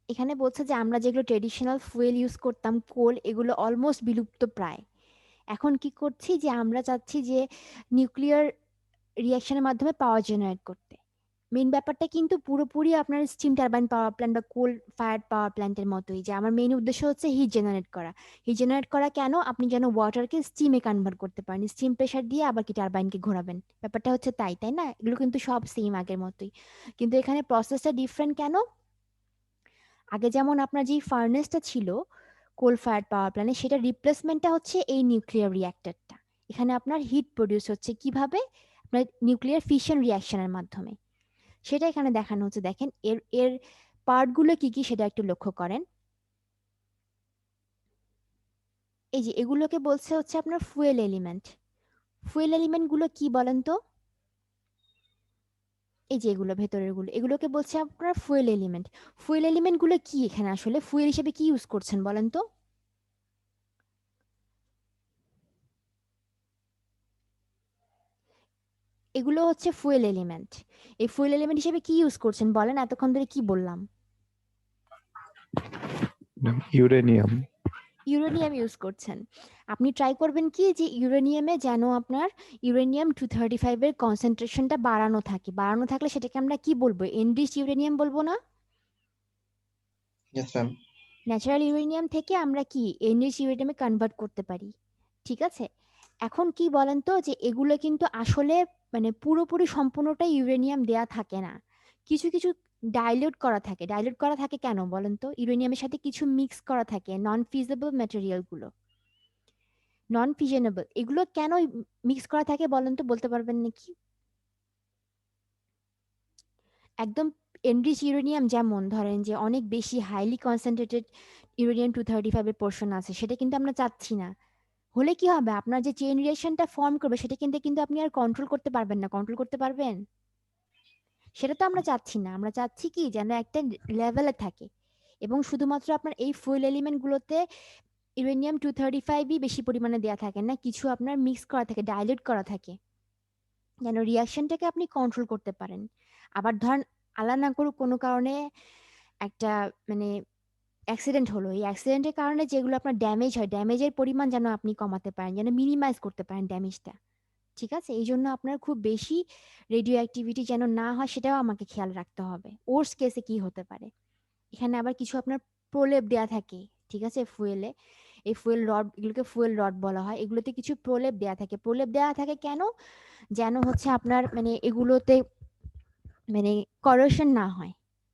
এখানে বলছে যে আমরা যেগুলো ট্রেডিশনাল ফুয়েল ইউজ করতাম কোল, এগুলো অলমোস্ট বিলুপ্ত প্রায়। এখন কি করছি যে আমরা চাচ্ছি যে নিউক্লিয়ার রিঅ্যাকশনের মাধ্যমে পাওয়ার জেনারেট করতে। মেইন ব্যাপারটা কিন্তু পুরোপুরি আপনার স্টিম টারবাইন পাওয়ার প্ল্যান্ট বা কোল ফায়ার্ড পাওয়ার প্ল্যান্টের মতোই, যে আমার মেইন উদ্দেশ্য হচ্ছে হিট জেনারেট করা। হিট জেনারেট করা কেন, আপনি যেন ওয়াটারকে স্টিমে কনভার্ট করতে পারেন, স্টিম প্রেশার দিয়ে আবার কি টারবাইনকে ঘোরাবেন, ব্যাপারটা হচ্ছে তাই, তাই না? এগুলো কিন্তু সব সেম আগের মতোই, কিন্তু এখানে প্রসেসটা ডিফারেন্ট কেন? আগে যেমন আপনার যে ফার্নেসটা ছিল কোল ফায়ার্ড পাওয়ার প্ল্যান্টে, সেটা রিপ্লেসমেন্টটা হচ্ছে এই নিউক্লিয়ার রিঅ্যাক্টরটা। এখানে আপনার হিট প্রডিউস হচ্ছে কিভাবে, আপনার নিউক্লিয়ার ফিশন রিঅ্যাকশনের মাধ্যমে, সেটা এখানে দেখানো হচ্ছে। দেখেন এর এর পার্টগুলো কি কি সেটা একটু লক্ষ্য করেন। এই যে এগুলোকে বলছে হচ্ছে আপনার ফুয়েল এলিমেন্ট। ফুয়েল এলিমেন্ট গুলো কি বলেন তো, এই যে এগুলো ভেতরের গুলো, এগুলোকে বলছে আপনার ফুয়েল এলিমেন্ট। ফুয়েল এলিমেন্ট গুলো কি, এখানে আসলে ফুয়েল হিসেবে কি ইউজ করছেন বলেন তো? এগুলো হচ্ছে ফুয়েল এলিমেন্ট। এই ফুয়েল এলিমেন্ট হিসেবে কি ইউজ করছেন বলেন, এতক্ষণ ধরে কি বললাম? ইউরেনিয়াম। ইউরেনিয়াম ইউজ করছেন। আপনি ট্রাই করবেন কি যে ইউরেনিয়ামে যেন আপনার ইউরেনিয়াম 235 এর কনসেন্ট্রেশনটা বাড়ানো থাকে, বাড়ানো থাকলে সেটাকে আমরা কি বলবো, এনরিচ ইউরেনিয়াম বলবো না? Yes ma'am. ন্যাচারাল ইউরেনিয়াম থেকে আমরা কি এনরিচ ইউরেনিয়ামে কনভার্ট করতে পারি, ঠিক আছে? এখন কি বলেন তো, যে এগুলো কিন্তু আসলে মানে পুরোপুরি সম্পূর্ণটাই ইউরেনিয়াম দেয়া থাকে না, কিছু কিছু ডাইলিউট করা থাকে। ডাইলিউট করা থাকে কেন বলেন তো, ইউরেনিয়ামের সাথে কিছু মিক্স করা থাকে নন ফিজেবল ম্যাটেরিয়াল গুলো, নন ফিশনেবল, এগুলো কেন মিক্স করা থাকে বলেন তো, বলতে পারবেন নাকি? একদম এনরিচ ইউরেনিয়াম যেমন ধরেন যে অনেক বেশি হাইলি কনসেন্ট্রেটেড ইউরেনিয়াম 235 এর পোর্শন আছে, সেটা কিন্তু আমরা চাচ্ছি না। হলে কি হবে, আপনার যে চেইন রিঅ্যাকশনটা ফর্ম করবে সেটা কিন্তু কিন্তু আপনি আর কন্ট্রোল করতে পারবেন না। কন্ট্রোল করতে পারবেন? সেটা তো আমরা চাচ্ছি না। আমরা চাচ্ছি কি যেন একটা লেভেলে থাকে, এবং শুধুমাত্র আপনার এই ফুয়েল এলিমেন্ট গুলোতে ইউরেনিয়াম 235ই বেশি পরিমাণে দেওয়া থাকে না, কিছু আপনার মিক্স করা থাকে, ডাইলিউট করা থাকে, যেন রিয়াকশনটাকে আপনি কন্ট্রোল করতে পারেন। আবার ধরেন আল্লাহ না করুক কোনো কারণে একটা মানে অ্যাক্সিডেন্ট হলো, এই অ্যাক্সিডেন্টের কারণে যেগুলো আপনার ড্যামেজ হয়, ড্যামেজের পরিমাণ যেন আপনি কমাতে পারেন, যেন মিনিমাইজ করতে পারেন ড্যামেজটা, ঠিক আছে? এই জন্য আপনার খুব বেশি রেডিও অ্যাক্টিভিটি যেন না হয় সেটাও আমাকে খেয়াল রাখতে হবে। ওর্স কেসে কি হতে পারে, এখানে আবার কিছু আপনার প্রলেপ দেয়া থাকে, ঠিক আছে? ফুয়েলে, এই ফুয়েল রড, এগুলোকে ফুয়েল রড বলা হয়, এগুলোতে কিছু প্রলেপ দেয়া থাকে। প্রলেপ দেওয়া থাকে কেন, যেন হচ্ছে আপনার মানে এগুলোতে মানে করোশন না হয়,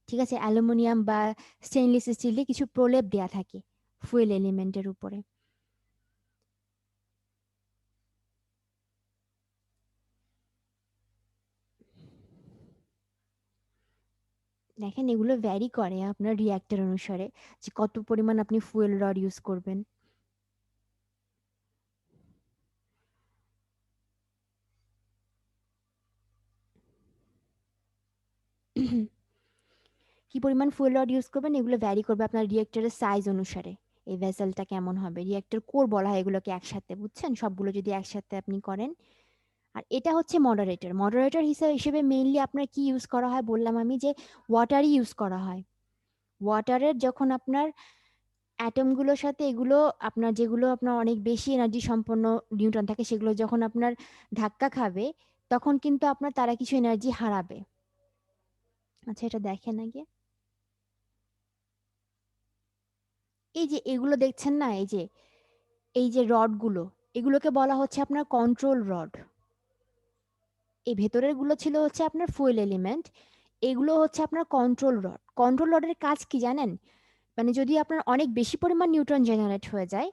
ঠিক আছে? অ্যালুমিনিয়াম বা স্টেইনলেস স্টিলে কিছু প্রলেপ দেয়া থাকে ফুয়েল এলিমেন্টের উপরে। দেখেন এগুলো ভ্যারি করে আপনার রিঅ্যাক্টর অনুসারে, যে কত পরিমাণ আপনি ফুয়েল রড ইউজ করবেন। কি পরিমাণ ফুয়েল রড ইউজ করবেন এগুলো ভ্যারি করবে আপনার রিঅ্যাক্টরের সাইজ অনুসারে, এই ভেসেলটা কেমন হবে। রিঅ্যাক্টর কোর বলা হয় এগুলোকে একসাথে, বুঝছেন? সবগুলো যদি একসাথে আপনি করেন। আর এটা হচ্ছে মডারেটর। মডারেটর হিসেবে মেইনলি আপনার কি ইউজ করা হয় বললাম আমি, যে ওয়াটারই ইউজ করা হয়। ওয়াটারের যখন আপনার অ্যাটমগুলোর সাথে এগুলো আপনার যেগুলো আপনার অনেক বেশি এনার্জি সম্পন্ন নিউট্রন থাকে, সেগুলো যখন আপনার ধাক্কা খাবে তখন কিন্তু আপনার তারা কিছু এনার্জি হারাবে। আচ্ছা এটা দেখেন আগে, এই যে এগুলো দেখছেন না, এই যে রডগুলো, এগুলোকে বলা হচ্ছে আপনার কন্ট্রোল রড। এই ভেতরের গুলো ছিল হচ্ছে আপনার ফুয়েল এলিমেন্ট, এগুলো হচ্ছে আপনার কন্ট্রোল রড। কন্ট্রোল রডের কাজ কি জানেন, মানে যদি আপনার অনেক বেশি পরিমাণ নিউট্রন জেনারেট হয়ে যায়,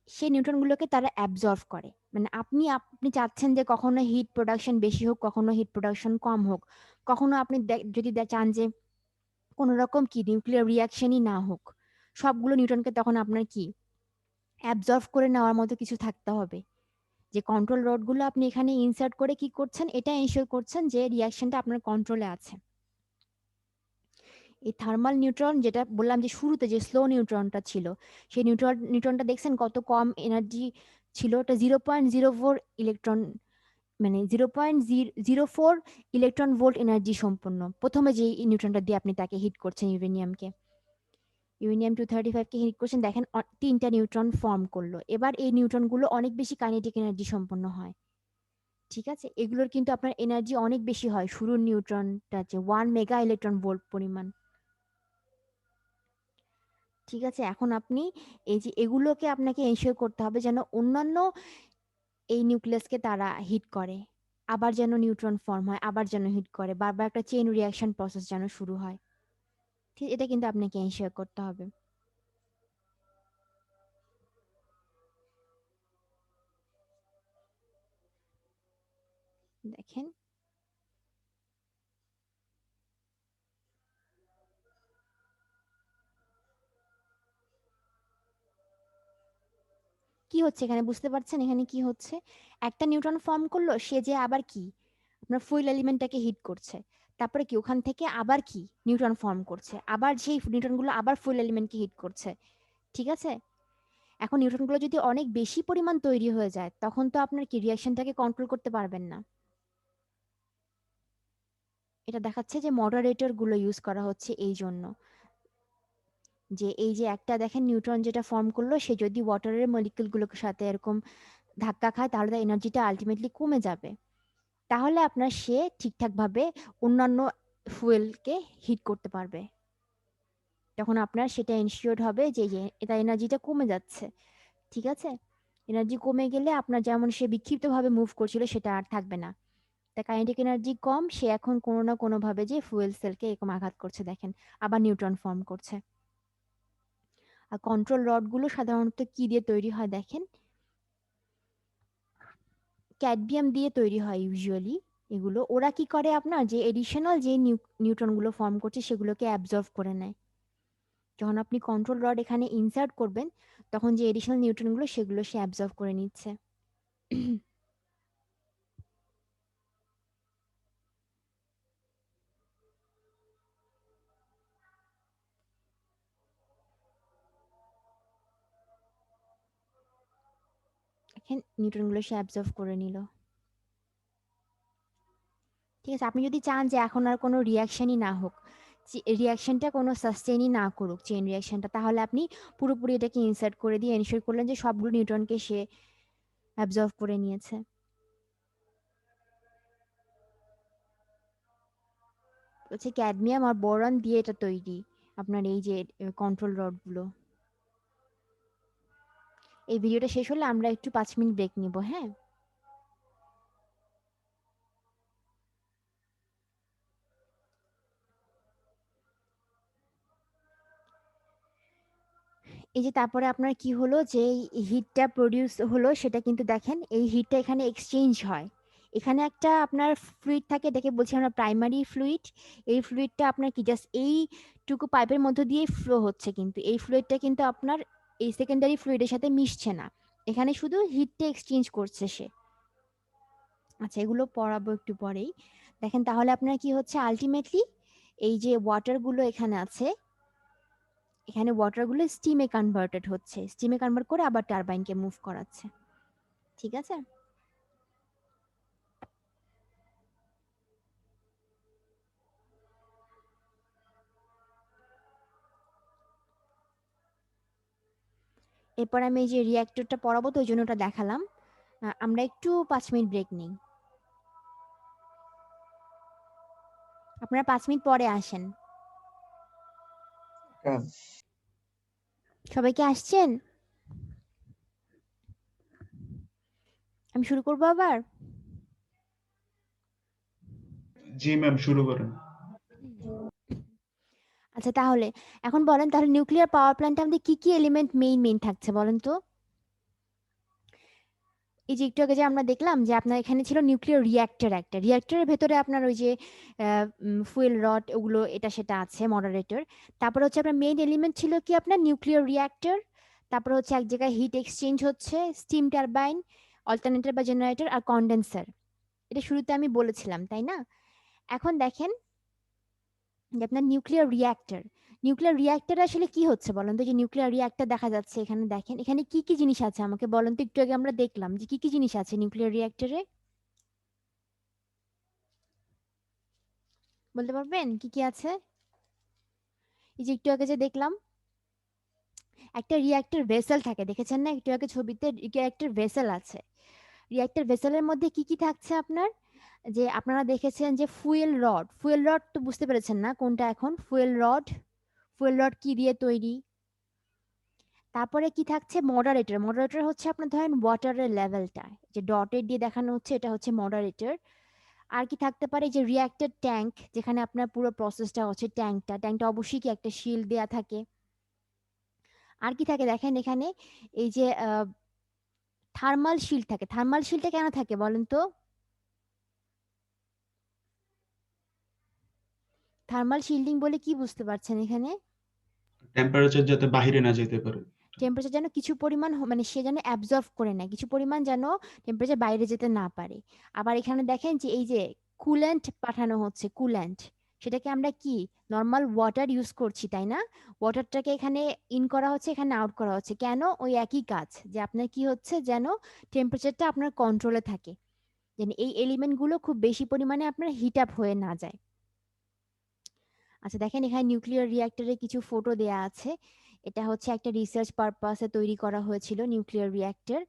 সেই নিউট্রনগুলোকে তারা অ্যাবজর্ব করে। মানে আপনি আপনি চাচ্ছেন যে কখনো হিট প্রোডাকশন বেশি হোক, কখনো হিট প্রোডাকশন কম হোক, কখনো আপনি যদি চান যে কোনো রকম কি নিউক্লিয়ার রিয়াকশনই না হোক, সবগুলো নিউট্রনকে তখন আপনার কি অ্যাবজর্ব করে নেওয়ার মতো কিছু থাকতে হবে। যে কন্ট্রোল রডগুলো আপনি এখানে ইনসার্ট করে কি করছেন, এটা এনশিওর করছেন যে রিয়াকশনটা আপনার কন্ট্রোলে আছে। এই থার্মাল নিউট্রন যেটা বললাম যে শুরুতে যে স্লো নিউট্রনটা ছিল, সেই নিউট্রনটা দেখছেন কত কম এনার্জি ছিল, ওটা 0.04 ইলেকট্রন, মানে 0.004 ইলেকট্রন ভোল্ট এনার্জি সম্পন্ন। প্রথমে যে নিউট্রনটা দিয়ে আপনি তাকে হিট করছেন, ইউরেনিয়াম 235 কে হিট করছেন, দেখেন 3টা নিউট্রন ফর্ম করলো। এবার এই নিউট্রনগুলো অনেক বেশি কাইনেটিক এনার্জি সম্পন্ন হয়, ঠিক আছে? এগুলোর কিন্তু আপনার এনার্জি অনেক বেশি হয় শুরুর নিউট্রনটা, যে 1 মেগা ইলেকট্রন ভোল্ট পরিমাণ, ঠিক আছে? এখন আপনি এই যে এগুলোকে আপনাকে এনশিওর করতে হবে যেন অন্যান্য এই নিউক্লিয়াসকে তারা হিট করে, আবার যেন নিউট্রন ফর্ম হয়, আবার যেন হিট করে, বারবার একটা চেইন রিয়াকশন প্রসেস যেন শুরু হয়, ঠিক? এটা কিন্তু আপনাকে এনশিওর করতে হবে। দেখেন কি হচ্ছে এখানে, বুঝতে পারছেন এখানে কি হচ্ছে? একটা নিউট্রন ফর্ম করলো, সে যে আবার কি আপনার ফুয়েল এলিমেন্টটাকে হিট করছে, তারপরে কি ওখান থেকে আবার কি নিউট্রন ফর্ম করছে, আবার সেই নিউট্রনগুলো আবার ফুয়েল এলিমেন্টকে হিট করছে, ঠিক আছে? এখন নিউট্রনগুলো যদি অনেক বেশি পরিমাণ তৈরি হয়ে যায়, তখন তো আপনার কি রিয়াকশনটাকে কন্ট্রোল করতে পারবেন না। এটা দেখাচ্ছে যে মডারেটর গুলো ইউজ করা হচ্ছে এই জন্য, যে এই যে একটা দেখেন নিউট্রন যেটা ফর্ম করলো, সে যদি ওয়াটারের মলিকিউল গুলোর সাথে এরকম ধাক্কা খায়, তাহলে তার এনার্জিটা আলটিমেটলি কমে যাবে। তাহলে আপনার সে ঠিকঠাক ভাবে অন্যান্য ফুয়েলকে হিট করতে পারবে। তখন আপনার সেটা এনশিওরড হবে যে এটা এনার্জিটা কমে যাচ্ছে, ঠিক আছে? এনার্জি কমে গেলে আপনার যেমন সে বিক্ষিপ্তভাবে মুভ করছিল সেটা আর থাকবে না, তার কাইনেটিক এনার্জি কম, সে এখন কোনো না কোনো ভাবে যে ফুয়েল সেলকে এরকম আঘাত করছে, দেখেন আবার নিউট্রন ফর্ম করছে। আর কন্ট্রোল রড গুলো সাধারণত কি দিয়ে তৈরি হয় দেখেন, ক্যাডমিয়াম দিয়ে তৈরি হয় ইউজুয়ালি। এগুলো ওরা কি করে, আপনার যে এডিশনাল যে নিউট্রন গুলো ফর্ম করছে সেগুলোকে অ্যাবজর্ব করে নেয়। যখন আপনি কন্ট্রোল রড এখানে ইনসার্ট করবেন, তখন যে এডিশনাল নিউট্রন গুলো সেগুলো সে অ্যাবজর্ব করে নিচ্ছে। এখন নিউট্রন গুলো সে অ্যাবজর্ব করে নিল, ঠিক আছে? আপনি যদি চান যে এখন আর কোনো রিয়াকশনই না হোক, রিয়াকশনটা কোনো সাস্টেনই না করুক চেইন রিয়াকশনটা, তাহলে আপনি পুরোপুরি এটাকে ইনসার্ট করে দিয়ে এনশিওর করলেন যে সবগুলো নিউট্রনকে সে অ্যাবজর্ব করে নিয়েছে। হচ্ছে ক্যাডমিয়াম আর বোরন দিয়ে এটা তৈরি, আপনার এই যে কন্ট্রোল রড গুলো। এই ভিডিওটা শেষ হলে আমরা একটু 5 মিনিট ব্রেক নিব, হ্যাঁ? এই যে তারপরে আপনার কি হলো, যে হিটটা প্রডিউস হলো, সেটা কিন্তু দেখেন এই হিটটা এখানে এক্সচেঞ্জ হয়। এখানে একটা আপনার ফ্লুইড থাকে, এটাকে বলছি আমরা প্রাইমারি ফ্লুইড। এই ফ্লুইডটা আপনার কি জাস্ট এইটুকু পাইপের মধ্য দিয়ে ফ্লো হচ্ছে, কিন্তু এই ফ্লুইডটা কিন্তু আপনার এই সেকেন্ডারি ফ্লুইডের সাথে মিশছে না, এখানে শুধু হিটটা এক্সচেঞ্জ করছে সে। আচ্ছা, এগুলো পড়াবো একটু পরেই। দেখেন তাহলে আপনার কি হচ্ছে আলটিমেটলি, এই যে ওয়াটার গুলো এখানে আছে, এখানে ওয়াটার গুলো স্টিমে কনভার্টেড হচ্ছে, স্টিমে কনভার্ট করে আবার টারবাইনকে মুভ করাচ্ছে, ঠিক আছে? এরপর আমি এই যে রিঅ্যাক্টরটা পড়াবো, তো ওই জন্য ওটা দেখালাম। আমরা একটু 5 মিনিট ব্রেক নিই, আপনারা 5 মিনিট পরে আসেন। হ্যাঁ। সবাইকে আসছেন? আমি শুরু করবো আবার। জি ম্যাম, শুরু করেন। আচ্ছা তাহলে এখন বলেন, তাহলে নিউক্লিয়ার পাওয়ার প্ল্যান্টে আমাদের কি কি এলিমেন্ট মেইন থাকছে বলেন তো? এই যে একটু আগে যে আমরা দেখলাম যে আপনার এখানে ছিল নিউক্লিয়ার রিঅ্যাক্টর, একটা রিঅ্যাক্টরের ভেতরে আপনার ওই যে ফুয়েল রড ওগুলো এটা সেটা আছে, মডারেটর। তারপরে হচ্ছে আপনার মেইন এলিমেন্ট ছিল কি আপনার নিউক্লিয়ার রিঅ্যাক্টর, তারপরে হচ্ছে এক জায়গায় হিট এক্সচেঞ্জ হচ্ছে, স্টিম টারবাইন, অল্টারনেটর বা জেনারেটর আর কন্ডেন্সার। এটা শুরুতে আমি বলেছিলাম, তাই না? এখন দেখেন যে আপনার নিউক্লিয়ার রিঅ্যাক্টর আসলে কি হচ্ছে বলেন তো? যে নিউক্লিয়ার রিঅ্যাক্টর দেখা যাচ্ছে এখানে, দেখেন এখানে কি কি জিনিস আছে আমাকে বলেন তো? একটু আগে আমরা দেখলাম যে কি কি জিনিস আছে নিউক্লিয়ার রিঅ্যাক্টরে, বলতে পারবেন কি কি আছে? এই যে একটু আগে যে দেখলাম একটা রিঅ্যাক্টর ভেসেল থাকে, দেখেছেন না একটু আগে ছবিতে? রিঅ্যাক্টর ভেসেল আছে। রিঅ্যাক্টর ভেসেলের মধ্যে কি কি থাকছে আপনার? যে আপনারা দেখেছেন যে ফুয়েল রড তো বুঝতে পেরেছেন না কোনটা এখন? ফুয়েল রড কি দিয়ে তৈরি? তারপরে কি থাকছে? মডারেটর হচ্ছে আপনার ধরেন ওয়াটারের লেভেলটা, যে ডটের দিয়ে দেখানো হচ্ছে এটা হচ্ছে মডারেটর। আর কি থাকতে পারে? যে রিঅ্যাক্টর ট্যাঙ্ক, যেখানে আপনার পুরো প্রসেসটা হচ্ছে ট্যাঙ্কটা অবশ্যই কি একটা শিল্ড দেয়া থাকে। আর কি থাকে দেখেন এখানে? এই যে থার্মাল শিল্ড থাকে। থার্মাল শিল্ডটা কেন থাকে বলেন তো? থার্মাল শিল্ডিং বলে কি বুঝতে পারছেন এখানে? টেম্পারেচার যাতে বাহিরে না যেতে পারে। টেম্পারেচার যেন কিছু পরিমাণ মানে সে যেন অ্যাবজর্ব করে নেয়, কিছু পরিমাণ যেন টেম্পারেচার বাইরে যেতে না পারে। আবার এখানে দেখেন যে এই যে কুল্যান্ট পাঠানো হচ্ছে, কুল্যান্ট, সেটাকে আমরা কি নর্মাল ওয়াটার ইউজ করছি তাই না? ওয়াটারটাকে এখানে ইন করা হচ্ছে, এখানে আউট করা হচ্ছে। কেন? ওই একই কাজ, যে আপনার কি হচ্ছে যেন টেম্পারেচারটা আপনার কন্ট্রোলে থাকে, যেন এই এলিমেন্টগুলো খুব বেশি পরিমাণে আপনার হিট আপ হয়ে না যায়। আচ্ছা দেখেন এখানে নিউক্লিয়ার রিঅ্যাক্টরের কিছু ফটো দেয়া আছে। এটা হচ্ছে একটা রিসার্চ পারপাসে তৈরি করা হয়েছিল নিউক্লিয়ার রিঅ্যাক্টর।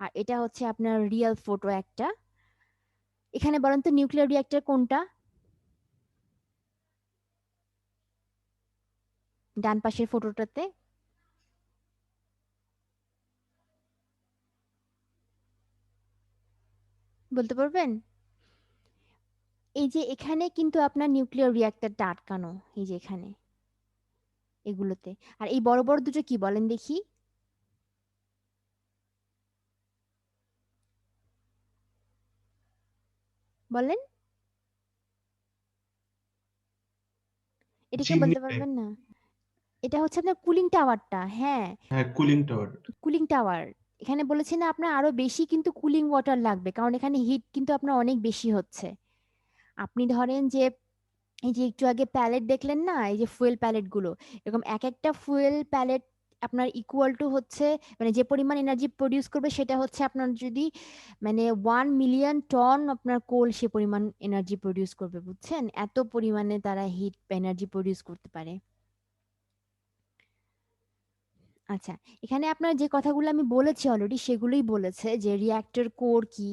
আর এটা হচ্ছে আপনার রিয়েল ফটো একটা। এখানে বলেন তো নিউক্লিয়ার রিঅ্যাক্টর কোনটা? ডান পাশের ফটোটাতে বলতে পারবেন? এই যে এখানে কিন্তু আপনার নিউক্লিয়ার রিঅ্যাক্টরটা আটকানো, এই যে এখানে এগুলোতে। আর এই বড় বড় দুটো কি বলেন দেখি? বলেন, এটা জি কেউ বলতে ভাই। পারবেন না? এটা হচ্ছে আপনার কুলিং টাওয়ারটা, হ্যাঁ, হ্যাঁ, কুলিং টাওয়ার। Cooling tower. এখানে বলেছি না আপনার আরো বেশি কিন্তু কুলিং ওয়াটার লাগবে, কারণ এখানে হিট কিন্তু আপনার অনেক বেশি হচ্ছে। আপনি ধরেন যে এই যে একটু আগে প্যালেট দেখলেন না, এই যে ফুয়েল প্যালেট গুলো, এরকম এক একটা ফুয়েল প্যালেট আপনার ইকুয়াল টু হচ্ছে, মানে যে পরিমাণ এনার্জি প্রডিউস করবে সেটা হচ্ছে আপনার যদি মানে 1 মিলিয়ন টন আপনার কোল সে পরিমাণ এনার্জি প্রডিউস করবে, বুঝছেন? এত পরিমাণে তারা হিট এনার্জি প্রডিউস করতে পারে। আচ্ছা, এখানে আপনার যে কথাগুলো আমি বলেছি অলরেডি সেগুলোই বলেছে, যে রিঅ্যাক্টর কোর কি,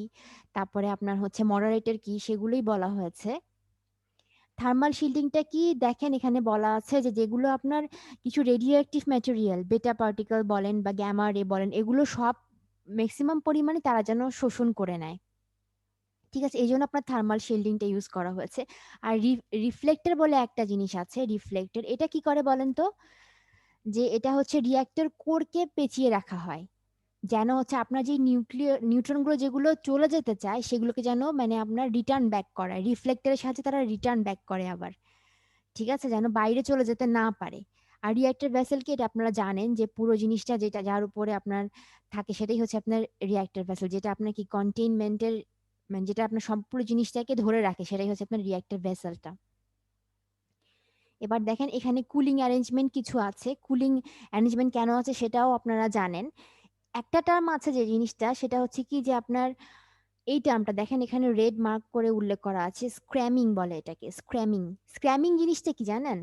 তারপরে আপনার হচ্ছে মডারেটর কি, সেগুলোই বলা হয়েছে। থার্মাল শিল্ডিংটা কি দেখেন এখানে বলা আছে যে যেগুলো আপনার কিছু রেডিও অ্যাক্টিভ ম্যাটেরিয়াল, বেটা পার্টিকেল বলেন বা গ্যামা রে বলেন, এগুলো সব ম্যাক্সিমাম পরিমাণে তারা যেন শোষণ করে নেয়। ঠিক আছে, এই জন্য আপনার থার্মাল শিল্ডিংটা ইউজ করা হয়েছে। আর রিফ্লেক্টর বলে একটা জিনিস আছে, রিফ্লেক্টর এটা কি করে বলেন তো? যে এটা হচ্ছে রিঅ্যাক্টর কোরকে পেঁচিয়ে রাখা হয়, যেন হচ্ছে আপনার যে নিউট্রনগুলো যেগুলো চলে যেতে চায় সেগুলোকে যেন মানে আপনার রিটার্ন ব্যাক করায়, রিফ্লেক্টরের সাহায্যে তারা রিটার্ন ব্যাক করে আবার। ঠিক আছে, যেন বাইরে চলে যেতে না পারে। আর রিঅ্যাক্টর ভেসেল কি, এটা আপনারা জানেন যে পুরো জিনিসটা যেটা যার উপরে আপনার থাকে সেটাই হচ্ছে আপনার রিঅ্যাক্টর ভেসেল, যেটা আপনার কি কন্টেইনমেন্টের মানে যেটা আপনার সম্পূর্ণ জিনিসটাকে ধরে রাখে, সেটাই হচ্ছে আপনার রিঅ্যাক্টর ভেসেলটা। এবার দেখেন এখানে কুলিং অ্যারেঞ্জমেন্ট কিছু আছে, কুলিং অ্যারেঞ্জমেন্ট কেন আছে সেটাও আপনারা জানেন। একটা টার্ম আছে যে জিনিসটা, সেটা হচ্ছে কি যে আপনার এই টার্মটা দেখেন এখানে রেড মার্ক করে উল্লেখ করা আছে, স্ক্র্যামিং বলে এটাকে, স্ক্র্যামিং। স্ক্র্যামিং জিনিসটা কি জানেন?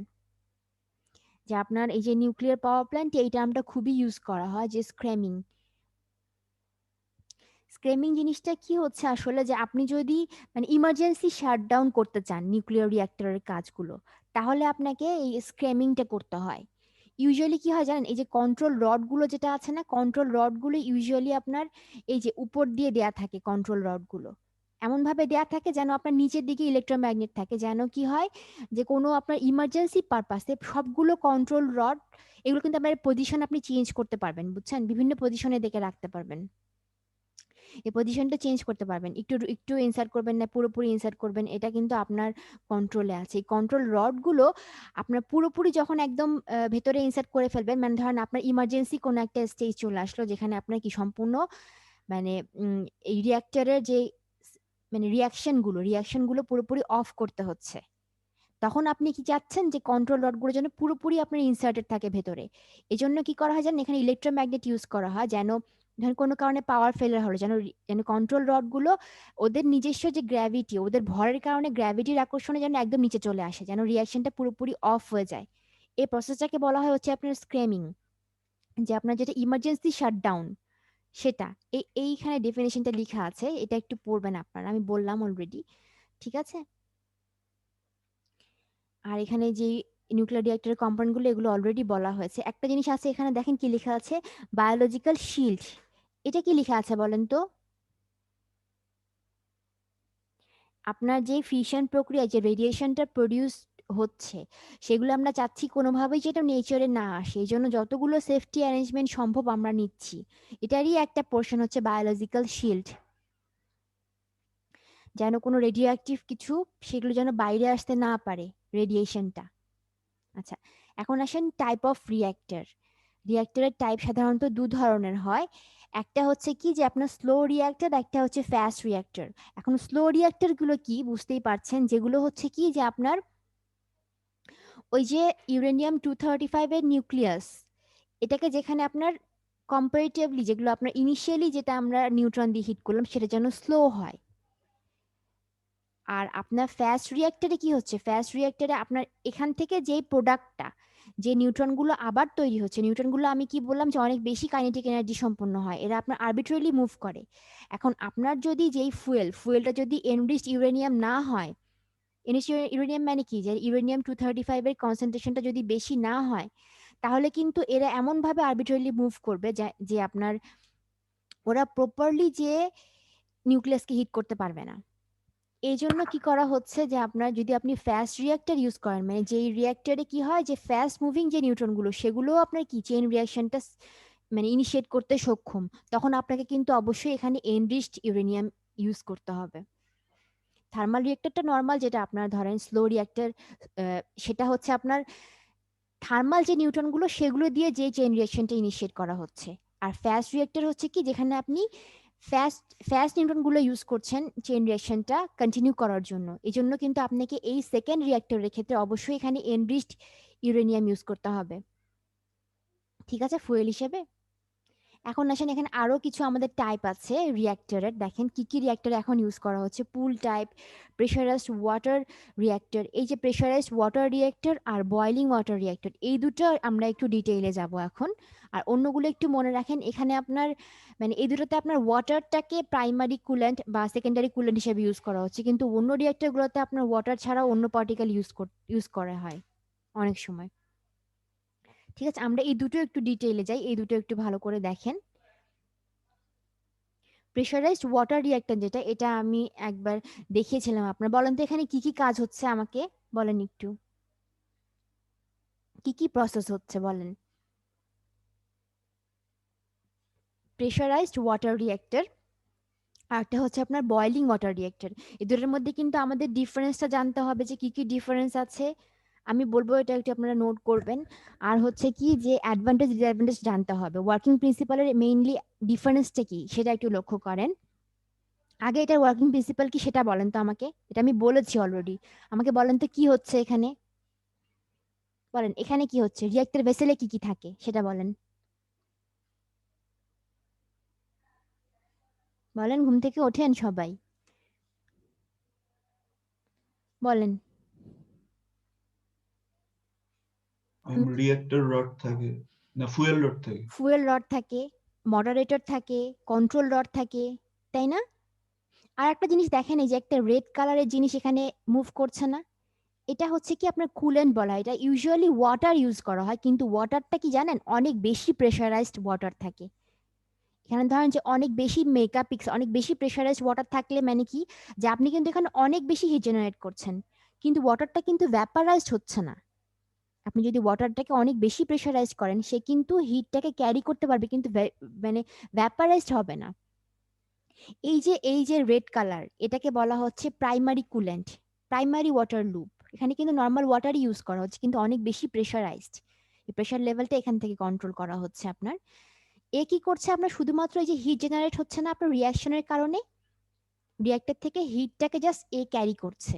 যে আপনার এই যে নিউক্লিয়ার পাওয়ার প্ল্যান্ট, এই টার্মটা খুবই ইউজ করা হয়, যে স্ক্র্যামিং। স্ক্র্যামিং জিনিসটা কি হচ্ছে আসলে, যে আপনি যদি মানে ইমার্জেন্সি শাটডাউন করতে চান নিউক্লিয়ার রিঅ্যাক্টরের কাজগুলো, তাহলে আপনাকে এই স্ক্র্যামিংটা করতে হয়। ইউজুয়ালি কি হয় জানেন? এই যে কন্ট্রোল রড গুলো যেটা আছে না, কন্ট্রোল রড গুলো ইউজুয়ালি আপনার এই যে উপর দিয়ে দেয়া থাকে, কন্ট্রোল রড গুলো এমন ভাবে দেয়া থাকে যেন আপনার নিচের দিকে ইলেকট্রোম্যাগনেট থাকে, যেন কি হয় যে কোনো আপনার ইমার্জেন্সি পারপাসে সবগুলো কন্ট্রোল রড, এগুলো কিন্তু আপনার পজিশন আপনি চেঞ্জ করতে পারবেন, বুঝছেন? বিভিন্ন পজিশনে দেখে রাখতে পারবেন, এই পজিশনটা চেঞ্জ করতে পারবেন, একটু একটু ইনসার্ট করবেন না পুরোপুরি ইনসার্ট করবেন, এটা কিন্তু আপনার কন্ট্রোলে আছে। এই কন্ট্রোল রড গুলো আপনার পুরোপুরি যখন একদম ভেতরে ইনসার্ট করে ফেলবেন, মানে ধরেন আপনার ইমার্জেন্সি কোনো একটা স্টেজ চলে আসলো যেখানে আপনার কি সম্পূর্ণ মানে এই রিঅ্যাক্টরের যে মানে রিয়াকশন গুলো পুরোপুরি অফ করতে হচ্ছে, তখন আপনি কি চাচ্ছেন যে কন্ট্রোল রডগুলো যেন পুরোপুরি আপনার ইনসার্টেড থাকে ভেতরে। এজন্য কি করা হয় জানেন, এখানে ইলেকট্রোম্যাগনেট ইউজ করা হয়, যেন ধরেন কোনো কারণে পাওয়ার ফেলার হলো, যেন কন্ট্রোল রডগুলো ওদের নিজস্ব যে গ্র্যাভিটি, ওদের ভরের কারণে গ্র্যাভিটির আকর্ষণে যেন একদম নিচে চলে আসে, যেন রিয়াকশনটা পুরোপুরি অফ হয়ে যায়। এই প্রসেসটাকে বলা হয় হচ্ছে আপনার স্ক্রেমিং, যে আপনার যেটা ইমার্জেন্সি শাটডাউন সেটা। এইখানে ডেফিনেশনটা লেখা আছে, এটা একটু পড়বেন আপনারা, আমি বললাম অলরেডি, ঠিক আছে। আর এখানে যে নিউক্লিয়ার রিঅ্যাক্টরের কম্পাউন্ড গুলো, এগুলো অলরেডি বলা হয়েছে। একটা জিনিস আছে এখানে, দেখেন কি লেখা আছে, বায়োলজিক্যাল শিল্ড। এটা কি লেখা আছে বলেন তো? আপনার যে ফিশন প্রক্রিয়া, যে রেডিয়েশনটা প্রডিউস হচ্ছে, সেগুলো আমরা চাচ্ছি কোনোভাবেই যেটা নেচারে না আসে, এই জন্য যতগুলো সেফটি অ্যারেঞ্জমেন্ট সম্ভব আমরা নিচ্ছি। এটারই একটা পোর্শন হচ্ছে বায়োলজিক্যাল শিল্ড, যেন কোনো রেডিও অ্যাক্টিভ কিছু সেগুলো যেন বাইরে আসতে না পারে, রেডিয়েশনটা। আচ্ছা, এখন আসেন টাইপ অফ রিঅ্যাক্টর। রিঅ্যাক্টরের টাইপ সাধারণত দু ধরনের হয়। একটা হচ্ছে কি যে আপনার স্লো রিঅ্যাক্টর, একটা হচ্ছে ফাস্ট রিঅ্যাক্টর। এখন স্লো রিঅ্যাক্টর গুলো কি বুঝতেই পারছেন, যেগুলো হচ্ছে কি যে আপনার ওই যে ইউরেনিয়াম 235 এর নিউক্লিয়াস, এটাকে যেখানে আপনার কম্পারেটিভলি, যেগুলো আপনার ইনিশিয়ালি যেটা আমরা নিউট্রন দিয়ে হিট করলাম সেটা যেন স্লো হয়। আর আপনার ফাস্ট রিঅ্যাক্টরে কি হচ্ছে, ফাস্ট রিঅ্যাক্টরে আপনার এখান থেকে যেই প্রোডাক্টটা, যে নিউট্রনগুলো আবার তৈরি হচ্ছে, নিউট্রনগুলো আমি কি বললাম যে অনেক বেশি কাইনেটিক এনার্জি সম্পন্ন হয়, এরা আপনার আরবিট্রারিলি মুভ করে। এখন আপনার যদি যেই ফুয়েলটা যদি এনরিচড ইউরেনিয়াম না হয়, এনরিচড ইউরেনিয়াম মানে কি, যে ইউরেনিয়াম 235 এর কনসেন্ট্রেশনটা যদি বেশি না হয়, তাহলে কিন্তু এরা এমনভাবে আরবিট্রারিলি মুভ করবে যে আপনার ওরা প্রপারলি যে নিউক্লিয়াসকে হিট করতে পারবে না। এই জন্য কি করা হচ্ছে যে আপনার যদি আপনি ফাস্ট রিঅ্যাক্টর ইউজ করেন, মানে যেই রিঅ্যাক্টরে কি হয় যে ফাস্ট মুভিং যে নিউট্রনগুলো সেগুলো আপনার কি চেইন রিঅ্যাকশনটা মানে ইনিশিয়েট করতে সক্ষম, তখন আপনাকে কিন্তু অবশ্যই এখানে এনরিচড ইউরেনিয়াম ইউজ করতে হবে। থার্মাল রিঅ্যাক্টরটা নর্মাল, যেটা আপনার ধরেন স্লো রিঅ্যাক্টর, সেটা হচ্ছে আপনার থার্মাল যে নিউট্রনগুলো সেগুলো দিয়ে যে চেইন রিঅ্যাকশনটা ইনিশিয়েট করা হচ্ছে। আর ফাস্ট রিঅ্যাক্টর হচ্ছে কি যেখানে আপনি ফাস্ট নিউট্রনগুলো ইউজ করছেন চেইন রিঅ্যাকশনটা কন্টিনিউ করার জন্য। এই জন্য কিন্তু আপনাকে এই সেকেন্ড রিঅ্যাক্টরের ক্ষেত্রে অবশ্যই এখানে এনরিচড ইউরেনিয়াম ইউজ করতে হবে, ঠিক আছে, ফুয়েল হিসেবে। এখন আসেন, এখানে আরো কিছু আমাদের টাইপ আছে রিঅ্যাক্টরের। দেখেন কি কি রিঅ্যাক্টর এখন ইউজ করা হচ্ছে। Pool type, pressurised water reactor. এই যে প্রেশারাইজড ওয়াটার রিঅ্যাক্টর আর বয়লিং ওয়াটার রিঅ্যাক্টর, এই দুটো আমরা একটু ডিটেইলে যাব এখন। আর অন্যগুলো একটু মনে রাখেন। এখানে আপনার মানে এই দুটোতে আপনার ওয়াটারটাকে প্রাইমারি কুলেন্ট বা সেকেন্ডারি কুলেন্ট হিসেবে ইউজ করা হচ্ছে, কিন্তু অন্য রিঅ্যাক্টরগুলোতে আপনার ওয়াটার ছাড়াও অন্য পার্টিকেল ইউজ করা হয় অনেক সময়। ঠিক আছে, আমরা এই দুটো একটু ডিটেইলে যাই, এই দুটো একটু ভালো করে দেখেন। প্রেশারাইজড ওয়াটার রিঅ্যাক্টর যেটা, এটা আমি একবার দেখিয়েছিলাম। আপনার বলেন তো এখানে কি কি কাজ হচ্ছে, আমাকে বলেন একটু, কি কি প্রসেস হচ্ছে বলেন। প্রেশারাইজড ওয়াটার রিঅ্যাক্টর আর একটা হচ্ছে আপনার বয়লিং ওয়াটার রিঅ্যাক্টর। এই দুটোর মধ্যে কিন্তু আমাদের ডিফারেন্সটা জানতে হবে, যে কি কি ডিফারেন্স আছে আমি বলবো, এটা একটু আপনারা নোট করবেন। আর হচ্ছে কি যে অ্যাডভান্টেজ ডিসঅ্যাডভান্টেজ জানতে হবে, ওয়ার্কিং প্রিন্সিপালের মেইনলি ডিফারেন্সটা কি সেটা একটু লক্ষ্য করেন। আগে এটার ওয়ার্কিং প্রিন্সিপাল কি সেটা বলেন তো আমাকে, এটা আমি বলেছি অলরেডি। আমাকে বলেন তো কি হচ্ছে এখানে, বলেন এখানে কি হচ্ছে, রিঅ্যাক্টর ভেসেলে কি কি থাকে সেটা বলেন। বলেন, ঘুম থেকে ওঠেন সবাই, বলেন। রিঅ্যাক্টর রড থাকে, না ফুয়েল রড থাকে। ফুয়েল রড থাকে, মডারেটর থাকে, কন্ট্রোল রড থাকে, তাই না? আর একটা জিনিস দেখেন, এই যে একটা রেড কালারের জিনিস এখানে মুভ করছে না, এটা হচ্ছে কি আপনার কুলেন্ট বলা হয়। এটা ইউজুয়ালি ওয়াটার ইউজ করা হয়, কিন্তু ওয়াটারটা কি জানেন অনেক বেশি প্রেশারাইজড ওয়াটার থাকে। এখানে ধরেন যে অনেক বেশি মেগাপিক্সেল, অনেক বেশি প্রেশারাইজড ওয়াটার থাকলে মানে কি, যে আপনি কিন্তু এখানে অনেক বেশি হিট জেনারেট করছেন, কিন্তু ওয়াটারটা কিন্তু ভ্যাপারাইজড হচ্ছে না। আপনি যদি ওয়াটারটাকে অনেক বেশি প্রেশারাইজ করেন, সে কিন্তু হিটটাকে ক্যারি করতে পারবে, কিন্তু মানে ভ্যাপারাইজড হবে না। এই যে রেড কালার, এটাকে বলা হচ্ছে primary coolant, primary water loop. এখানে কিন্তু নর্মাল ওয়াটারই ইউজ করা হচ্ছে, কিন্তু অনেক বেশি প্রেশারাইজড। এই প্রেশার লেভেলটা এখান থেকে কন্ট্রোল করা হচ্ছে আপনার। এ কি করছে আপনার, শুধুমাত্র এই যে হিট জেনারেট হচ্ছে না আপনার রিয়াকশনের কারণে, রিঅ্যাক্টর থেকে হিটটাকে জাস্ট এ ক্যারি করছে,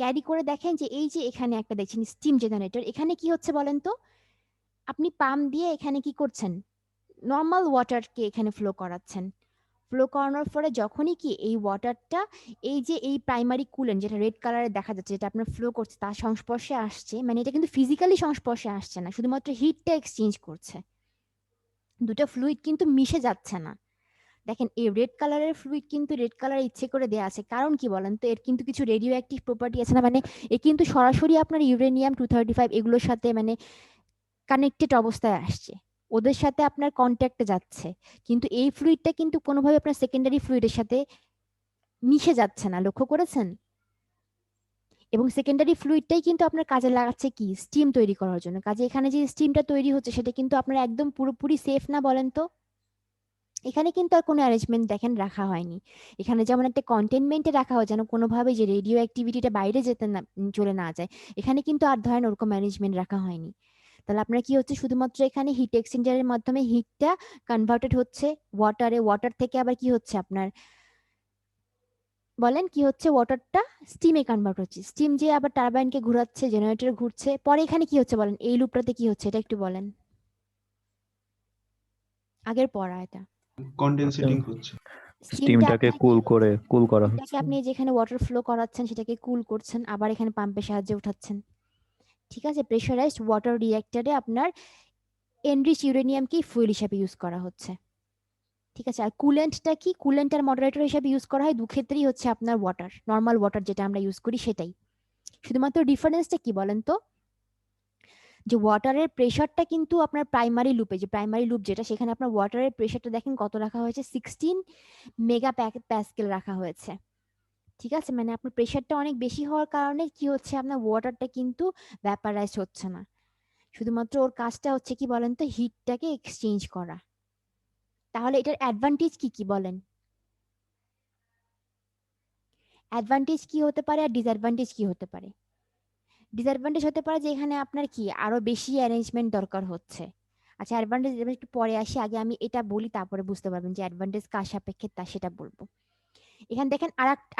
ক্যারি করে দেখেন যে এই যে এখানে একটা দেখছেন স্টিম জেনারেটর, এখানে কি হচ্ছে বলেন তো? আপনি পাম্প দিয়ে এখানে কি করছেন? নরমাল ওয়াটারকে এখানে ফ্লো করাচ্ছেন। ফ্লো করানোর পরে যখনই কি এই ওয়াটারটা এই যে এই প্রাইমারি কুলেন্ট যেটা রেড কালারে দেখা যাচ্ছে, যেটা আপনার ফ্লো করছে তার সংস্পর্শে আসছে, মানে এটা কিন্তু ফিজিক্যালি সংস্পর্শে আসছে না, শুধুমাত্র হিটটা এক্সচেঞ্জ করছে। দুটো ফ্লুইড কিন্তু মিশে যাচ্ছে না। দেখেন এই রেড কালারের ফ্লুইড কিন্তু রেড কালার ইচ্ছে করে দেয়া আছে, কারণ কি বলেন তো? এর কিন্তু কিছু রেডিও অ্যাক্টিভ প্রপার্টি আছে না, মানে এ কিন্তু সরাসরি আপনার ইউরেনিয়াম 235 এগুলোর সাথে মানে কানেক্টেড অবস্থায় আসছে, ওদের সাথে আপনার কন্ট্যাক্টে যাচ্ছে, কিন্তু এই ফ্লুইডটা কিন্তু কোনোভাবে আপনার সেকেন্ডারি ফ্লুইডের সাথে মিশে যাচ্ছে না, লক্ষ্য করেছেন? এবং সেকেন্ডারি ফ্লুইডটাই কিন্তু আপনার কাজে লাগাচ্ছে কি স্টিম তৈরি করার জন্য। কাজে এখানে যে স্টিমটা তৈরি হচ্ছে সেটা কিন্তু আপনার একদম পুরোপুরি সেফ না, বলেন তো? এখানে কিন্তু আর কোনো অ্যারেঞ্জমেন্ট দেখেন রাখা হয়নি। এখানে যেমন একটা কন্টেনমেন্টে রাখা হয় যেন কোনোভাবে যে রেডিও অ্যাক্টিভিটিটা বাইরে যেতে না চলে না যায়, এখানে কিন্তু আর ধরেন ওরকম ম্যানেজমেন্ট রাখা হয়নি। তাহলে আপনার কি হচ্ছে, শুধুমাত্র এখানে হিট এক্সচেঞ্জারের মাধ্যমে হিটটা কনভার্টেড হচ্ছে ওয়াটারে, ওয়াটার থেকে আবার কি হচ্ছে আপনার বলেন কি হচ্ছে, ওয়াটারটা স্টিমে কনভার্ট হচ্ছে, স্টিম যে আবার টারবাইনকে ঘোরাচ্ছে, জেনারেটর ঘুরছে, পরে এখানে কি হচ্ছে বলেন, এই লুপটাতে কি হচ্ছে এটা একটু বলেন, আগের পড়া এটা। কন্ডেন্সেটিং হচ্ছে। স্টিমটা স্টিমটাকে আপনার কি হচ্ছে, কুল করা স্টিমটাকে হচ্ছে। আপনি যেখানে ওয়াটার ফ্লো করাচ্ছেন সেটাকে কুল করছেন, আবার এখানে পাম্পের সাহায্যে উঠাচ্ছেন। ঠিক আছে, প্রেশারাইজড ওয়াটার রিঅ্যাক্টরে আপনার এনরিচ ইউরেনিয়ামকেই ফুয়েল হিসাবে ইউজ করা হচ্ছে। ঠিক আছে, আর কুলেন্টটা কি, কুলেন্ট আর মডারেটর হিসাবে ইউজ করা হয়, দুক্ষেত্রেই হচ্ছে আপনার ওয়াটার, নর্মাল ওয়াটার যেটা আমরা ইউজ করি সেটাই। শুধুমাত্র ডিফারেন্সটা কি বলেন তো, যে ওয়াটারের প্রেশারটা কিন্তু আপনার প্রাইমারি লুপে, যে প্রাইমারি লুপ যেটা, সেখানে আপনার ওয়াটারের প্রেশারটা দেখেন কত রাখা হয়েছে, 16 মেগা প্যাসকেল রাখা হয়েছে। ঠিক আছে, মানে আপনার প্রেশারটা অনেক বেশি হওয়ার কারণে কি হচ্ছে, আপনার ওয়াটারটা কিন্তু ভ্যাপারাইজ হচ্ছে না, শুধুমাত্র ওর কাজটা হচ্ছে কি বলেন তো, হিটটাকে এক্সচেঞ্জ করা। তাহলে এটার অ্যাডভান্টেজ কি কি বলেন? অ্যাডভান্টেজ কি হতে পারে আর ডিসঅ্যাডভান্টেজ কি হতে পারে? ডিসঅ্যাডভান্টেজ হতে পারে যে এখানে আপনার কি আরো বেশি অ্যারেঞ্জমেন্ট দরকার হচ্ছে। আচ্ছা, অ্যাডভান্টেজ একটু পরে আসি, আগে আমি এটা বলি, তারপরে বুঝতে পারবেন যে অ্যাডভান্টেজ কার সাপেক্ষে তা সেটা বলবো। এখানে দেখেন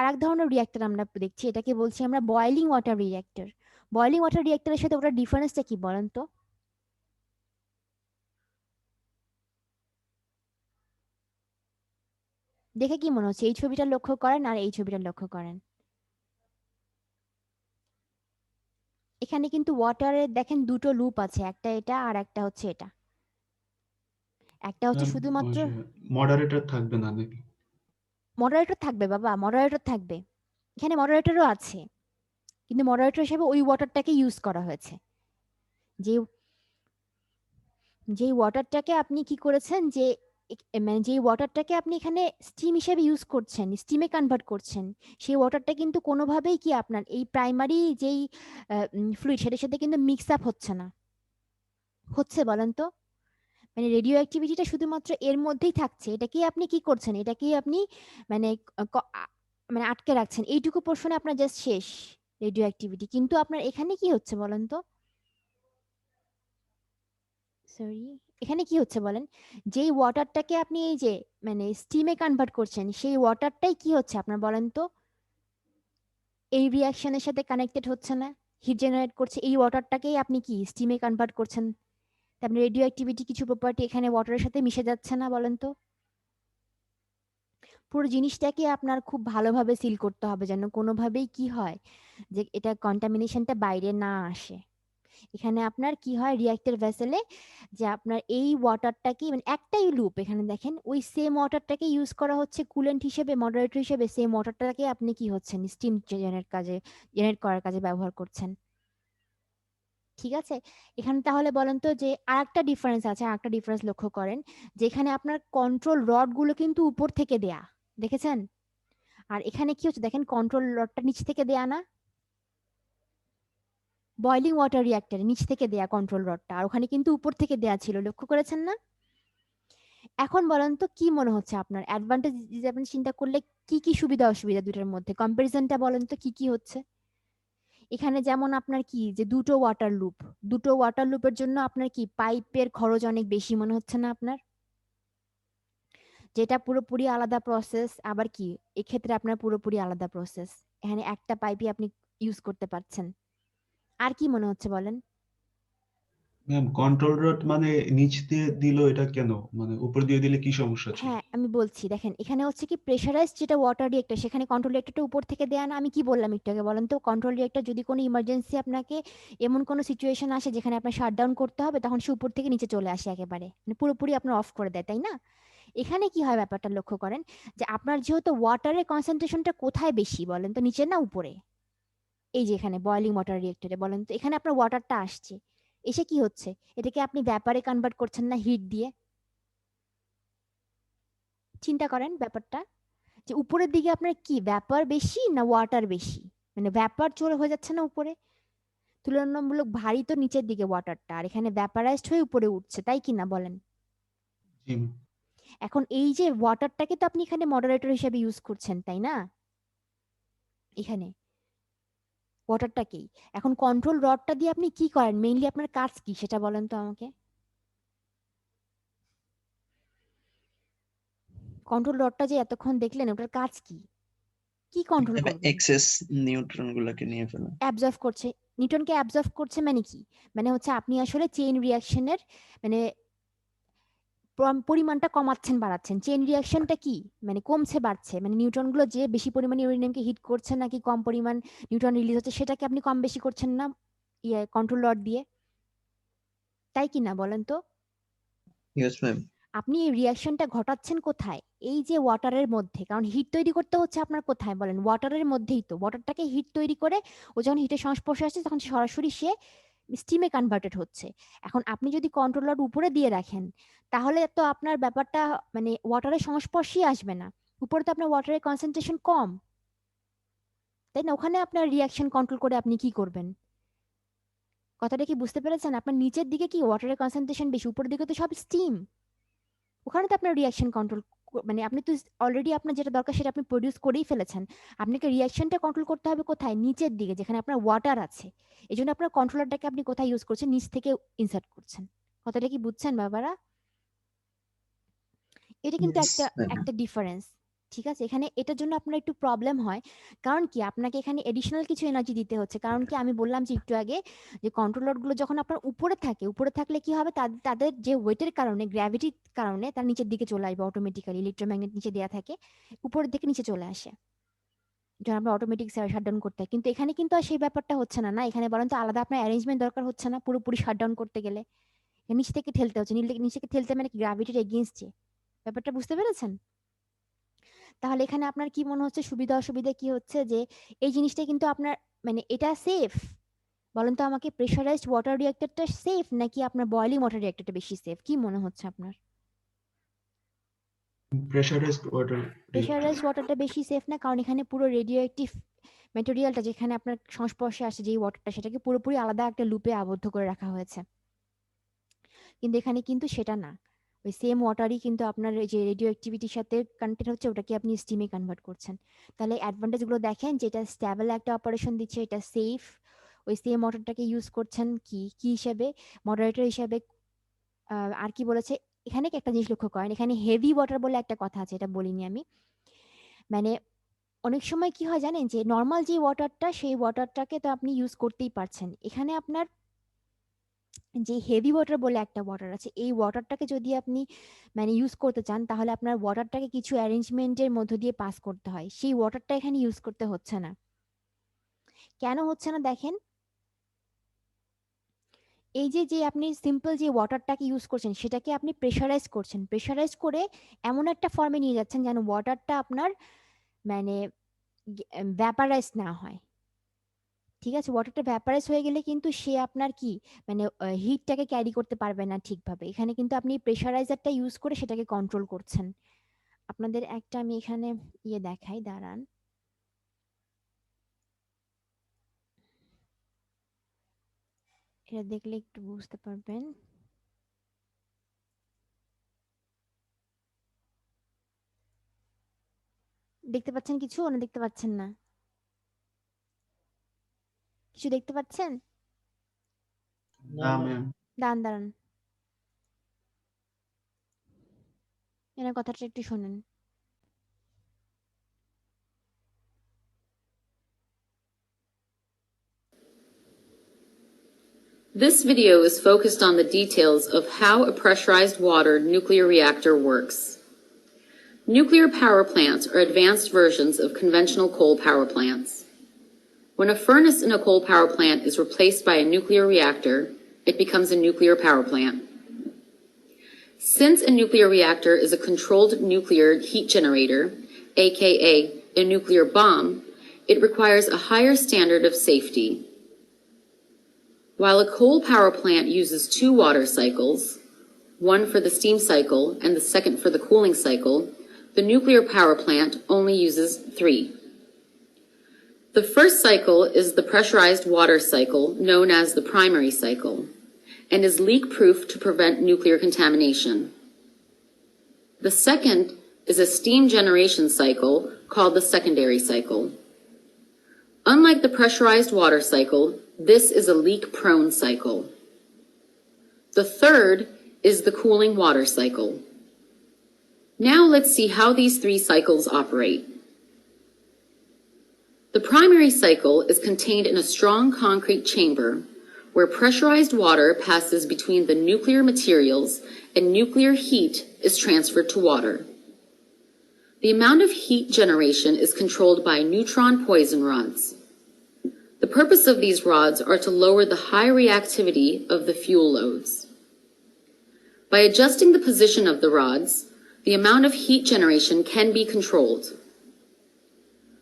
আরেক ধরনের রিঅ্যাক্টর আমরা দেখছি, এটাকে বলছি আমরা boiling water reactor. Boiling water রিঅ্যাক্টরের সাথে ওটার ডিফারেন্সটা কি বলেন তো? দেখে কি মনে হচ্ছে, এই ছবিটা লক্ষ্য করেন আর এই ছবিটা লক্ষ্য করেন, এখানে কিন্তু ওয়াটারের দেখেন দুটো লুপ আছে, একটা এটা আর একটা হচ্ছে এটা, একটা হচ্ছে শুধুমাত্র মডারেটর থাকবে না নাকি? মডারেটর থাকবে বাবা, মডারেটর থাকবে, এখানে মডারেটরও আছে, কিন্তু মডারেটর হিসেবে ওই ওয়াটারটাকে ইউজ করা হয়েছে, যে যেই ওয়াটারটাকে আপনি কি করেছেন, যে মানে যেই ওয়াটারটাকে আপনি এখানে স্টিম হিসেবে ইউজ করছেন, স্টিমে কনভার্ট করছেন, সেই ওয়াটারটা কিন্তু কোনোভাবেই কি আপনার এই প্রাইমারি যেই ফ্লুইড সেটার সাথে কিন্তু মিক্স আপ হচ্ছে না, হচ্ছে বলেন তো? মানে রেডিও অ্যাক্টিভিটিটা শুধুমাত্র এর মধ্যেই থাকছে, এটাকেই আপনি কি করছেন, এটাকেই আপনি মানে মানে আটকে রাখছেন, এইটুকু পোর্শনে আপনার জাস্ট শেষ রেডিও অ্যাক্টিভিটি, কিন্তু আপনার এখানে কি হচ্ছে বলেন তো? সরি, এখানে কি হচ্ছে বলেন, যেই ওয়াটারটাকে আপনি এই যে মানে স্টিমে কনভার্ট করছেন, সেই ওয়াটারটাই কি হচ্ছে আপনার বলেন তো, এই রিয়াকশনের সাথে কানেক্টেড হচ্ছে না, হিট জেনারেট করছে, এই ওয়াটারটাকেই আপনি কি স্টিমে কনভার্ট করছেন, তারপরে রেডিও অ্যাক্টিভিটি কিছু প্রপার্টি এখানে ওয়াটারের সাথে মিশে যাচ্ছে না, বলেন তো? পুরো জিনিসটাকে আপনার খুব ভালোভাবে সিল করতে হবে যেন কোনোভাবেই কি হয়, যে এটা কন্টামিনেশনটা বাইরে না আসে। এখানে আপনার কি হয় রিঅ্যাক্টর ভেসেলে, যে আপনার এই ওয়াটারটাকে মানে একটাই লুপ, এখানে দেখেন ওই সেম ওয়াটারটাকে ইউজ করা হচ্ছে কুলেন্ট হিসেবে, মডারেটর হিসেবে, সেম ওয়াটারটাকে আপনি কি হচ্ছেন স্টিম জেনারেট করার কাজে ব্যবহার করছেন। ঠিক আছে, এখানে তাহলে বলেন তো যে আরেকটা ডিফারেন্স আছে, আরেকটা ডিফারেন্স লক্ষ্য করেন, যেখানে আপনার কন্ট্রোল রড গুলো কিন্তু উপর থেকে দেয়া, দেখেছেন? আর এখানে কি হচ্ছে দেখেন, কন্ট্রোল রডটা নিচ থেকে দেয়া না, বয়লিং ওয়াটার রিঅ্যাক্টরে নিচ থেকে দেয়া কন্ট্রোল রডটা, আর ওখানে কিন্তু উপর থেকে দেয়া ছিল, লক্ষ্য করেছেন না? এখন বলেন তো কি মনে হচ্ছে আপনার, অ্যাডভান্টেজ ডিসঅ্যাডভান্টেজ চিন্তা করলে কি কি সুবিধা অসুবিধা দুটোর মধ্যে কম্পারিজনটা বলেন তো কি কি হচ্ছে? এখানে যেমন আপনার কি যে দুটো ওয়াটার লুপের জন্য আপনার কি পাইপের খরচ অনেক বেশি মনে হচ্ছে না আপনার, যেটা পুরোপুরি আলাদা প্রসেস, আবার কি এক্ষেত্রে আপনার পুরোপুরি আলাদা প্রসেস, এখানে একটা পাইপই আপনি ইউজ করতে পারছেন। আর কি মনে হচ্ছে বলেন? ম্যাম কন্ট্রোল রড মানে নিচ দিয়ে দিল এটা কেন? মানে উপর দিয়ে দিলে কি সমস্যা ছিল? হ্যাঁ, আমি বলছি দেখেন এখানে হচ্ছে কি প্রেশারাইজড যেটা ওয়াটার রিয়েক্টর সেখানে কন্ট্রোল রিয়েক্টরটা উপর থেকে দেয়া না। আমি কি বললাম একটু আগে বলেন তো? কন্ট্রোল রিয়েক্টর যদি কোনো ইমার্জেন্সি আপনাকে এমন কোনো সিচুয়েশন আসে যেখানে আপনার শাটডাউন করতে হবে তখন সে উপর থেকে নিচে চলে আসে একেবারে। মানে পুরোপুরি আপনার অফ করে দেয়, তাই না? এখানে কি হয় ব্যাপারটা লক্ষ্য করেন যে আপনার যেহেতু ওয়াটারের কনসেন্ট্রেশনটা কোথায় বেশি বলেন তো, নিচে না উপরে? এই যে এখানে বয়লিং ওয়াটার রিয়েক্টরে বলেন তো এখানে আপনার ওয়াটারটা আসছে, এসে কি হচ্ছে? এটাকে আপনি ব্যাপারে কনভার্ট করছেন না হিট দিয়ে? চিন্তা করেন ব্যাপারটা, যে উপরের দিকে আপনার কি ব্যাপার বেশি না ওয়াটার বেশি? মানে ব্যাপার চলে হয়ে যাচ্ছে না উপরে, তুলনামূলক ভারী তো নিচের দিকে ওয়াটারটা, আর এখানে ব্যাপারাইজড হয়ে উপরে উঠছে, তাই কি না বলেন? জি ম্যাম। এখন এই যে ওয়াটারটাকে তো আপনি এখানে মডারেটর হিসেবে ইউজ করছেন, তাই না? এখানে ওয়াটারটাকেই এখন কন্ট্রোল রডটা দিয়ে আপনি কি করেন, মেইনলি আপনার কাজ কি সেটা বলেন তো আমাকে। কন্ট্রোল রডটা যে এতক্ষণ দেখলেন ওটার কাজ কি? কি কন্ট্রোল করবেন? এক্সেস নিউট্রন গুলাকে নিয়ে ফেলা। অ্যাবজর্ব করছে। নিউটনকে অ্যাবজর্ব করছে মানে কি? মানে হচ্ছে আপনি আসলে চেইন রিঅ্যাকশনের মানে পরিমাণটা কমাচ্ছেন বাড়াচ্ছেন। চেইন রিঅ্যাকশনটা কি? মানে কমছে বাড়ছে। মানে নিউট্রনগুলো যে বেশি পরিমাণে ইউরেনিয়ামকে হিট করছে নাকি কম পরিমাণ নিউট্রন রিলিজ হচ্ছে সেটাকে আপনি কম বেশি করছেন না কন্ট্রোল রড দিয়ে? তাই কি না বলেন তো? Yes ma'am. আপনি এই রিঅ্যাকশনটা ঘটাচ্ছেন কোথায়? এই যে ওয়াটারের মধ্যে। কারণ হিট তৈরি করতে হচ্ছে আপনার কোথায় বলেন? ওয়াটারের মধ্যেই তো। ওয়াটারটাকে হিট তৈরি করে ও যখন হিটের সংস্পর্শে আসছে তখন সরাসরি সে স্টিমে কনভার্টেড হচ্ছে। এখন আপনি যদি কন্ট্রোল রড উপরে দিয়ে রাখেন তাহলে তো আপনার ব্যাপারটা মানে ওয়াটারের সংস্পর্শেই আসবে না। উপরে তো আপনার ওয়াটারের কনসেনট্রেশন কম। তাই না? ওখানে আপনার রিঅ্যাকশন কন্ট্রোল করে আপনি কি করবেন? কথাটা কি বুঝতে পেরেছেন? আপনার নিচের দিকে কি ওয়াটারের কনসেনট্রেশন বেশি, উপরের দিকে তো সব স্টিম। ওখানে তো আপনার রিঅ্যাকশন কন্ট্রোল মানে আপনি তো অলরেডি আপনার যেটা দরকার সেটা আপনি প্রডিউস করেই ফেলেছেন। আপনাকে রিঅ্যাকশনটা কন্ট্রোল করতে হবে কোথায়? নিচের দিকে যেখানে আপনার ওয়াটার আছে। এজন্য আপনার কন্ট্রোলারটাকে আপনি কোথায় ইউজ করছেন? নিচ থেকে ইনসার্ট করছেন। কথাটা কি বুঝছেন বাবারা? এটা কিন্তু ইয়েস একটা ম্যাম। একটা ডিফারেন্স। ঠিক আছে? এখানে এটার জন্য আপনার একটু প্রবলেম হয়। কারণ কি আপনাকে এখানে এডিশনাল কিছু এনার্জি দিতে হচ্ছে। কারণ কি আমি বললাম যে একটু আগে যে কন্ট্রোলার গুলো যখন আপনার উপরে থাকে, উপরে থাকলে কি হবে তাদের যে ওয়েটের কারণে গ্র্যাভিটির কারণে তার নিচের দিকে চলে আসবে অটোমেটিক্যালি। ইলেকট্রোম্যাগনেট নিচে দেয়া থাকে। উপরের দিকে নিচে চলে আসে। যখন আপনার অটোমেটিক শাটডাউন করতে হয়। কিন্তু এখানে কিন্তু আর সেই ব্যাপারটা হচ্ছে না। না এখানে বরঞ্চ আলাদা আপনার অ্যারেঞ্জমেন্ট দরকার হচ্ছে না পুরোপুরি শাটডাউন করতে গেলে। নিচ থেকে ঠেলতে হচ্ছে। নিচ থেকে ঠেলতে মানে কি গ্র্যাভিটির এগেইনস্টে। ব্যাপারটা বুঝতে পেরেছেন? তাহলে এখানে আপনার কি মনে হচ্ছে সুবিধা অসুবিধা কি হচ্ছে যে এই জিনিসটা কিন্তু আপনার মানে এটা সেফ? বলেন তো আমাকে, প্রেসারাইজড ওয়াটার রিঅ্যাক্টরটা সেফ নাকি আপনার বয়লিং ওয়াটার রিঅ্যাক্টরটা বেশি সেফ? কি মনে হচ্ছে আপনার? Pressurised water reactor. প্রেসারাইজড ওয়াটারটা বেশি সেফ না? কারণ এখানে পুরো রেডিও অ্যাক্টিভ ম্যাটেরিয়ালটা যেখানে আপনার সংস্পর্শে আসে যেই ওয়াটারটা সেটাকে পুরোপুরি আলাদা একটা লুপে আবদ্ধ করে রাখা হয়েছে। কিন্তু এখানে কিন্তু সেটা না। ওই সেম ওয়াটারই কিন্তু আপনার যে রেডিও অ্যাক্টিভিটির সাথে কানেক্টেড হচ্ছে ওটাকে আপনি স্টিমে কনভার্ট করছেন। তাহলে অ্যাডভান্টেজ গুলো দেখেন যে এটা স্ট্যাবল একটা অপারেশন দিচ্ছে, এটা সেফ। ওই সেম ওয়াটারটাকে ইউজ করছেন কি কি হিসেবে? মডারেটর হিসেবে। আর কি বলেছে এখানে কি একটা জিনিস লক্ষ্য করেন, এখানে হেভি ওয়াটার বলে একটা কথা আছে, এটা বলিনি আমি। মানে অনেক সময় কি হয় জানেন যে নর্মাল যে ওয়াটারটা সেই ওয়াটারটাকে তো আপনি ইউজ করতেই পারছেন। এখানে আপনার যে হেভি ওয়াটার বলে একটা ওয়াটার আছে, এই ওয়াটারটাকে যদি আপনি মানে ইউজ করতে চান তাহলে আপনার ওয়াটারটাকে কিছু অ্যারেঞ্জমেন্টের মধ্য দিয়ে পাস করতে হয়। সেই ওয়াটারটা এখানে ইউজ করতে হচ্ছে না। কেন হচ্ছে না দেখেন, এই যে যে আপনি সিম্পল যে ওয়াটারটাকে ইউজ করছেন সেটাকে আপনি প্রেশারাইজ করছেন। প্রেশারাইজ করে এমন একটা ফর্মে নিয়ে যাচ্ছেন যেন ওয়াটারটা আপনার মানে ভ্যাপারাইজ না হয়। ঠিক আছে? ওয়াটারটা ভ্যাপারাইজ হয়ে গেলে কিন্তু সে আপনার কি মানে হিটটাকে ক্যারি করতে পারবে না ঠিকভাবে। এখানে কিন্তু আপনি প্রেশারাইজারটা ইউজ করে সেটাকে কন্ট্রোল করছেন। আপনাদের একটা আমি এখানে দেখাই, দাঁড়ান। এটা দেখলে একটু বুঝতে পারবেন। দেখতে পাচ্ছেন কিছু না দেখতে পাচ্ছেন না? কিছু দেখতে পাচ্ছেন? না ম্যাম। দাঁড়ান দাঁড়ান, এনার কথাটা একটু শোনেন। This video is focused on the details of how a pressurized water nuclear reactor works. Nuclear power plants are advanced versions of conventional coal power plants. When a furnace in a coal power plant is replaced by a nuclear reactor, it becomes a nuclear power plant. Since a nuclear reactor is a controlled nuclear heat generator, aka a nuclear bomb, it requires a higher standard of safety. While a coal power plant uses 2 water cycles, one for the steam cycle and the second for the cooling cycle, the nuclear power plant only uses 3. The first cycle is the pressurized water cycle, known as the primary cycle, and is leak-proof to prevent nuclear contamination. The second is a steam generation cycle called the secondary cycle. Unlike the pressurized water cycle, this is a leak-prone cycle. The third is the cooling water cycle. Now let's see how these 3 cycles operate. The primary cycle is contained in a strong concrete chamber where pressurized water passes between the nuclear materials and nuclear heat is transferred to water. The amount of heat generation is controlled by neutron poison rods. The purpose of these rods are to lower the high reactivity of the fuel loads. By adjusting the position of the rods, the amount of heat generation can be controlled.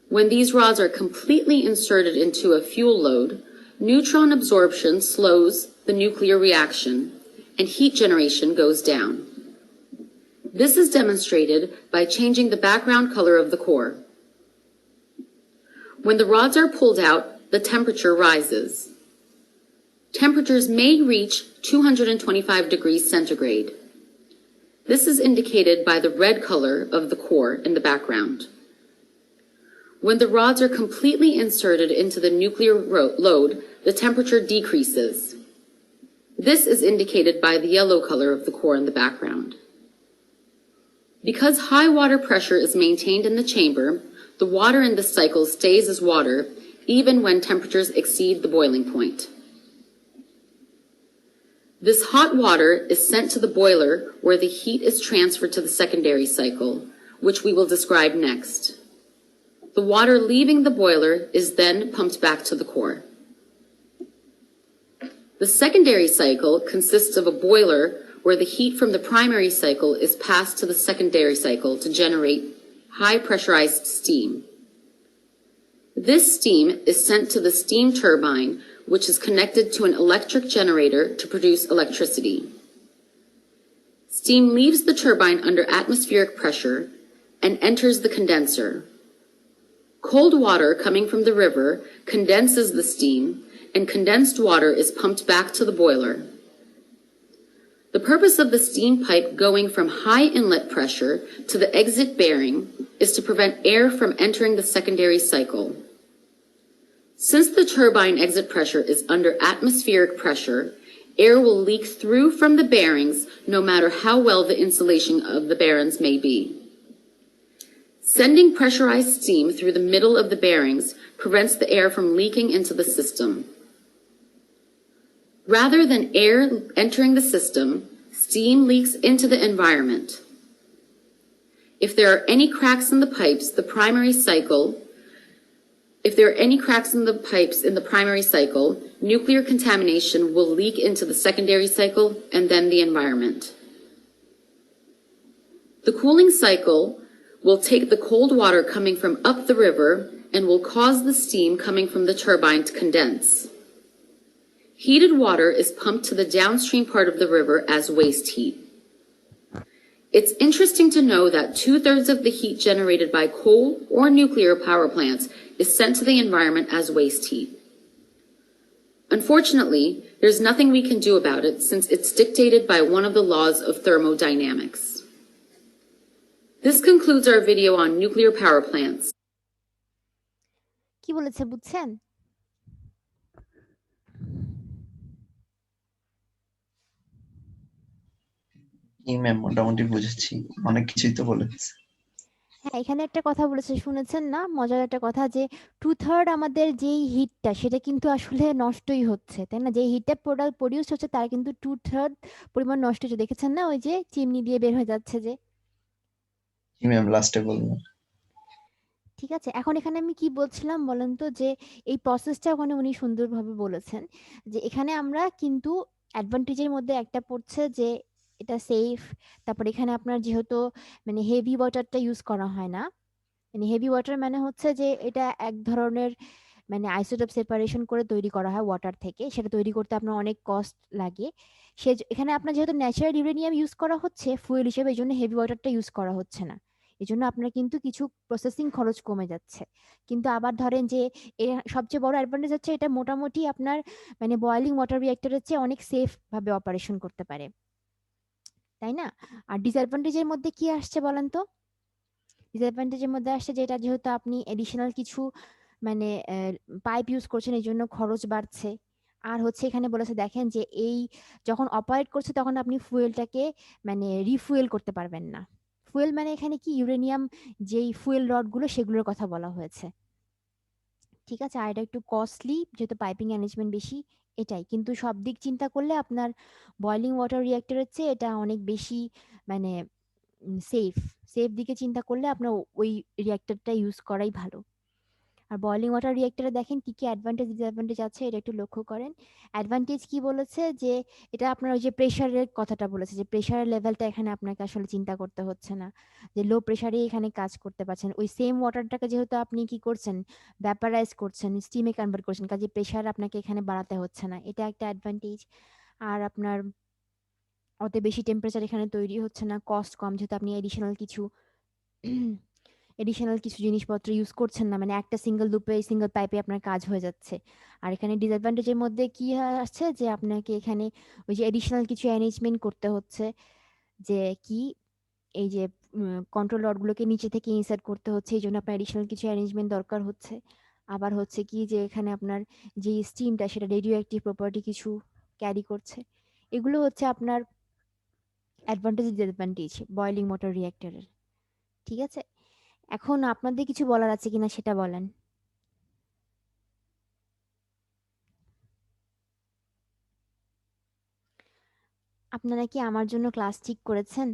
When these rods are completely inserted into a fuel load, neutron absorption slows the nuclear reaction and heat generation goes down. This is demonstrated by changing the background color of the core. When the rods are pulled out, the temperature rises. Temperatures may reach 225 degrees centigrade. This is indicated by the red color of the core in the background. When the rods are completely inserted into the nuclear load, the temperature decreases. This is indicated by the yellow color of the core in the background. Because high water pressure is maintained in the chamber, the water in the cycle stays as water even when temperatures exceed the boiling point. This hot water is sent to the boiler where the heat is transferred to the secondary cycle, which we will describe next. The water leaving the boiler is then pumped back to the core. The secondary cycle consists of a boiler where the heat from the primary cycle is passed to the secondary cycle to generate high pressurized steam. This steam is sent to the steam turbine, which is connected to an electric generator to produce electricity. Steam leaves the turbine under atmospheric pressure and enters the condenser. Cold water coming from the river condenses the steam, and condensed water is pumped back to the boiler. The purpose of the steam pipe going from high inlet pressure to the exit bearing is to prevent air from entering the secondary cycle. Since the turbine exit pressure is under atmospheric pressure, air will leak through from the bearings no matter how well the insulation of the bearings may be. Sending pressurized steam through the middle of the bearings prevents the air from leaking into the system. Rather than air entering the system, steam leaks into the environment. If there are any cracks in the pipes, in the primary cycle, nuclear contamination will leak into the secondary cycle and then the environment. The cooling cycle will take the cold water coming from up the river and will cause the steam coming from the turbine to condense. Heated water is pumped to the downstream part of the river as waste heat. It's interesting to know that 2/3 of the heat generated by coal or nuclear power plants is sent to the environment as waste heat. Unfortunately, there's nothing we can do about it since it's dictated by one of the laws of thermodynamics. This concludes our video on nuclear power plants. কি বলেছে বুঝছেন? Ma'am মোটামুটি বুঝেছি, অনেক কিছুই তো বলেছে। হ্যাঁ, এখানে একটা কথা বলেছে শুনেছেন না? মজার একটা কথা যে 2/3 আমাদের যেই হিটটা সেটা কিন্তু আসলে নষ্টই হচ্ছে। তাই না? যে হিটটা প্রডিউস হচ্ছে তার কিন্তু 2/3 পরিমাণ নষ্ট হচ্ছে। দেখেছেন না? ওই যে চিমনি দিয়ে বের হয়ে যাচ্ছে যে। জি ম্যাম, লাস্টে বলবেন। ঠিক আছে? এখন এখানে আমি কি বলছিলাম বলেন তো যে এই প্রসেসটা ওখানে উনি সুন্দরভাবে বলেছেন যে এখানে আমরা কিন্তু অ্যাডভান্টেজ এর মধ্যে একটা পড়ছে যে এটা সেফ। তারপর এখানে আপনার যেহেতু মানে হেভি ওয়াটারটা ইউজ করা হয় না। মানে হেভি ওয়াটার মানে হচ্ছে যে এটা এক ধরনের মানে আইসোটোপ সেপারেশন করে তৈরি করা হয় ওয়াটার থেকে। সেটা তৈরি করতে আপনার অনেক কস্ট লাগে। এখানে আপনার যেহেতু ন্যাচারাল ইউরেনিয়াম ইউজ করা হচ্ছে ফুয়েল হিসেবে, এজন্য হেভি ওয়াটারটা ইউজ করা হচ্ছে না। এজন্য আপনার কিন্তু কিছু প্রসেসিং খরচ কমে যাচ্ছে। কিন্তু আবার ধরেন যে এর সবচেয়ে বড় অ্যাডভান্টেজ হচ্ছে এটা মোটামুটি আপনার মানে বয়েলিং ওয়াটার রিঅ্যাক্টরের চেয়ে অনেক সেফ ভাবে অপারেশন করতে পারে। তাই না? আর ডিসঅ্যাডভান্টেজের মধ্যে কি আসছে বলেন তো? ডিসঅ্যাডভান্টেজের মধ্যে আসছে যে এটা যেহেতু আপনি এডিশনাল কিছু মানে পাইপ ইউজ করছেন এই জন্য খরচ বাড়ছে। আর হচ্ছে এখানে বলেছে দেখেন যে এই যখন অপারেট করছে তখন আপনি ফুয়েলটাকে মানে রিফুয়েল করতে পারবেন না। ফুয়েল মানে এখানে কি ইউরেনিয়াম যেই ফুয়েল রডগুলো সেগুলোর কথা বলা হয়েছে। ঠিক আছে? আর এটা একটু কস্টলি যেহেতু পাইপিং ম্যানেজমেন্ট বেশি এটাই। কিন্তু সব দিক চিন্তা করলে আপনার বয়লিং ওয়াটার রিঅ্যাক্টরের চেয়ে এটা অনেক বেশি মানে সেফ। সেফ দিকে চিন্তা করলে আপনার ওই রিঅ্যাক্টরটা ইউজ করাই ভালো। আর বয়লিং ওয়াটার রিঅ্যাক্টরে দেখেন কি কি অ্যাডভান্টেজ ডিসঅ্যাডভান্টেজ আছে এটা একটু লক্ষ্য করেন। অ্যাডভান্টেজ কি বলেছে যে এটা আপনার ওই যে প্রেশারের কথাটা বলেছে যে প্রেশারের লেভেলটা এখানে আপনাকে আসলে চিন্তা করতে হচ্ছে না। যে লো প্রেশারেই এখানে কাজ করতে পারছেন। ওই সেম ওয়াটারটাকে যেহেতু আপনি কি করছেন ভ্যাপারাইজ করছেন, স্টিমে কনভার্ট করছেন, কাজে প্রেশার আপনাকে এখানে বাড়াতে হচ্ছে না। এটা একটা অ্যাডভান্টেজ। আর আপনার অত বেশি টেম্পারেচার এখানে তৈরি হচ্ছে না, কস্ট কম যেহেতু আপনি এডিশনাল কিছু জিনিসপত্র ইউজ করছেন না, মানে একটা সিঙ্গেল লুপে সিঙ্গেল পাইপে আপনার কাজ হয়ে যাচ্ছে। আর এখানে ডিসঅ্যাডভান্টেজের মধ্যে কি আসছে যে আপনাকে এখানে ওই যে এডিশনাল কিছু অ্যারেঞ্জমেন্ট করতে হচ্ছে, যে কি এই যে কন্ট্রোল রডগুলোকে নিচে থেকে ইনসার্ট করতে হচ্ছে, এই জন্য আপনার এডিশনাল কিছু অ্যারেঞ্জমেন্ট দরকার হচ্ছে। আবার হচ্ছে কি যে এখানে আপনার যে স্টিমটা সেটা রেডিও অ্যাক্টিভ প্রপার্টি কিছু ক্যারি করছে। এগুলো হচ্ছে আপনার অ্যাডভান্টেজ ডিসঅ্যাডভান্টেজ বয়লিং ওয়াটার রিঅ্যাক্টরের। ঠিক আছে? এখন আপনাদের কিছু বলার আছে কিনা সেটা বলেন। আপনারা কি আমার জন্য ক্লাস ঠিক করেছেন?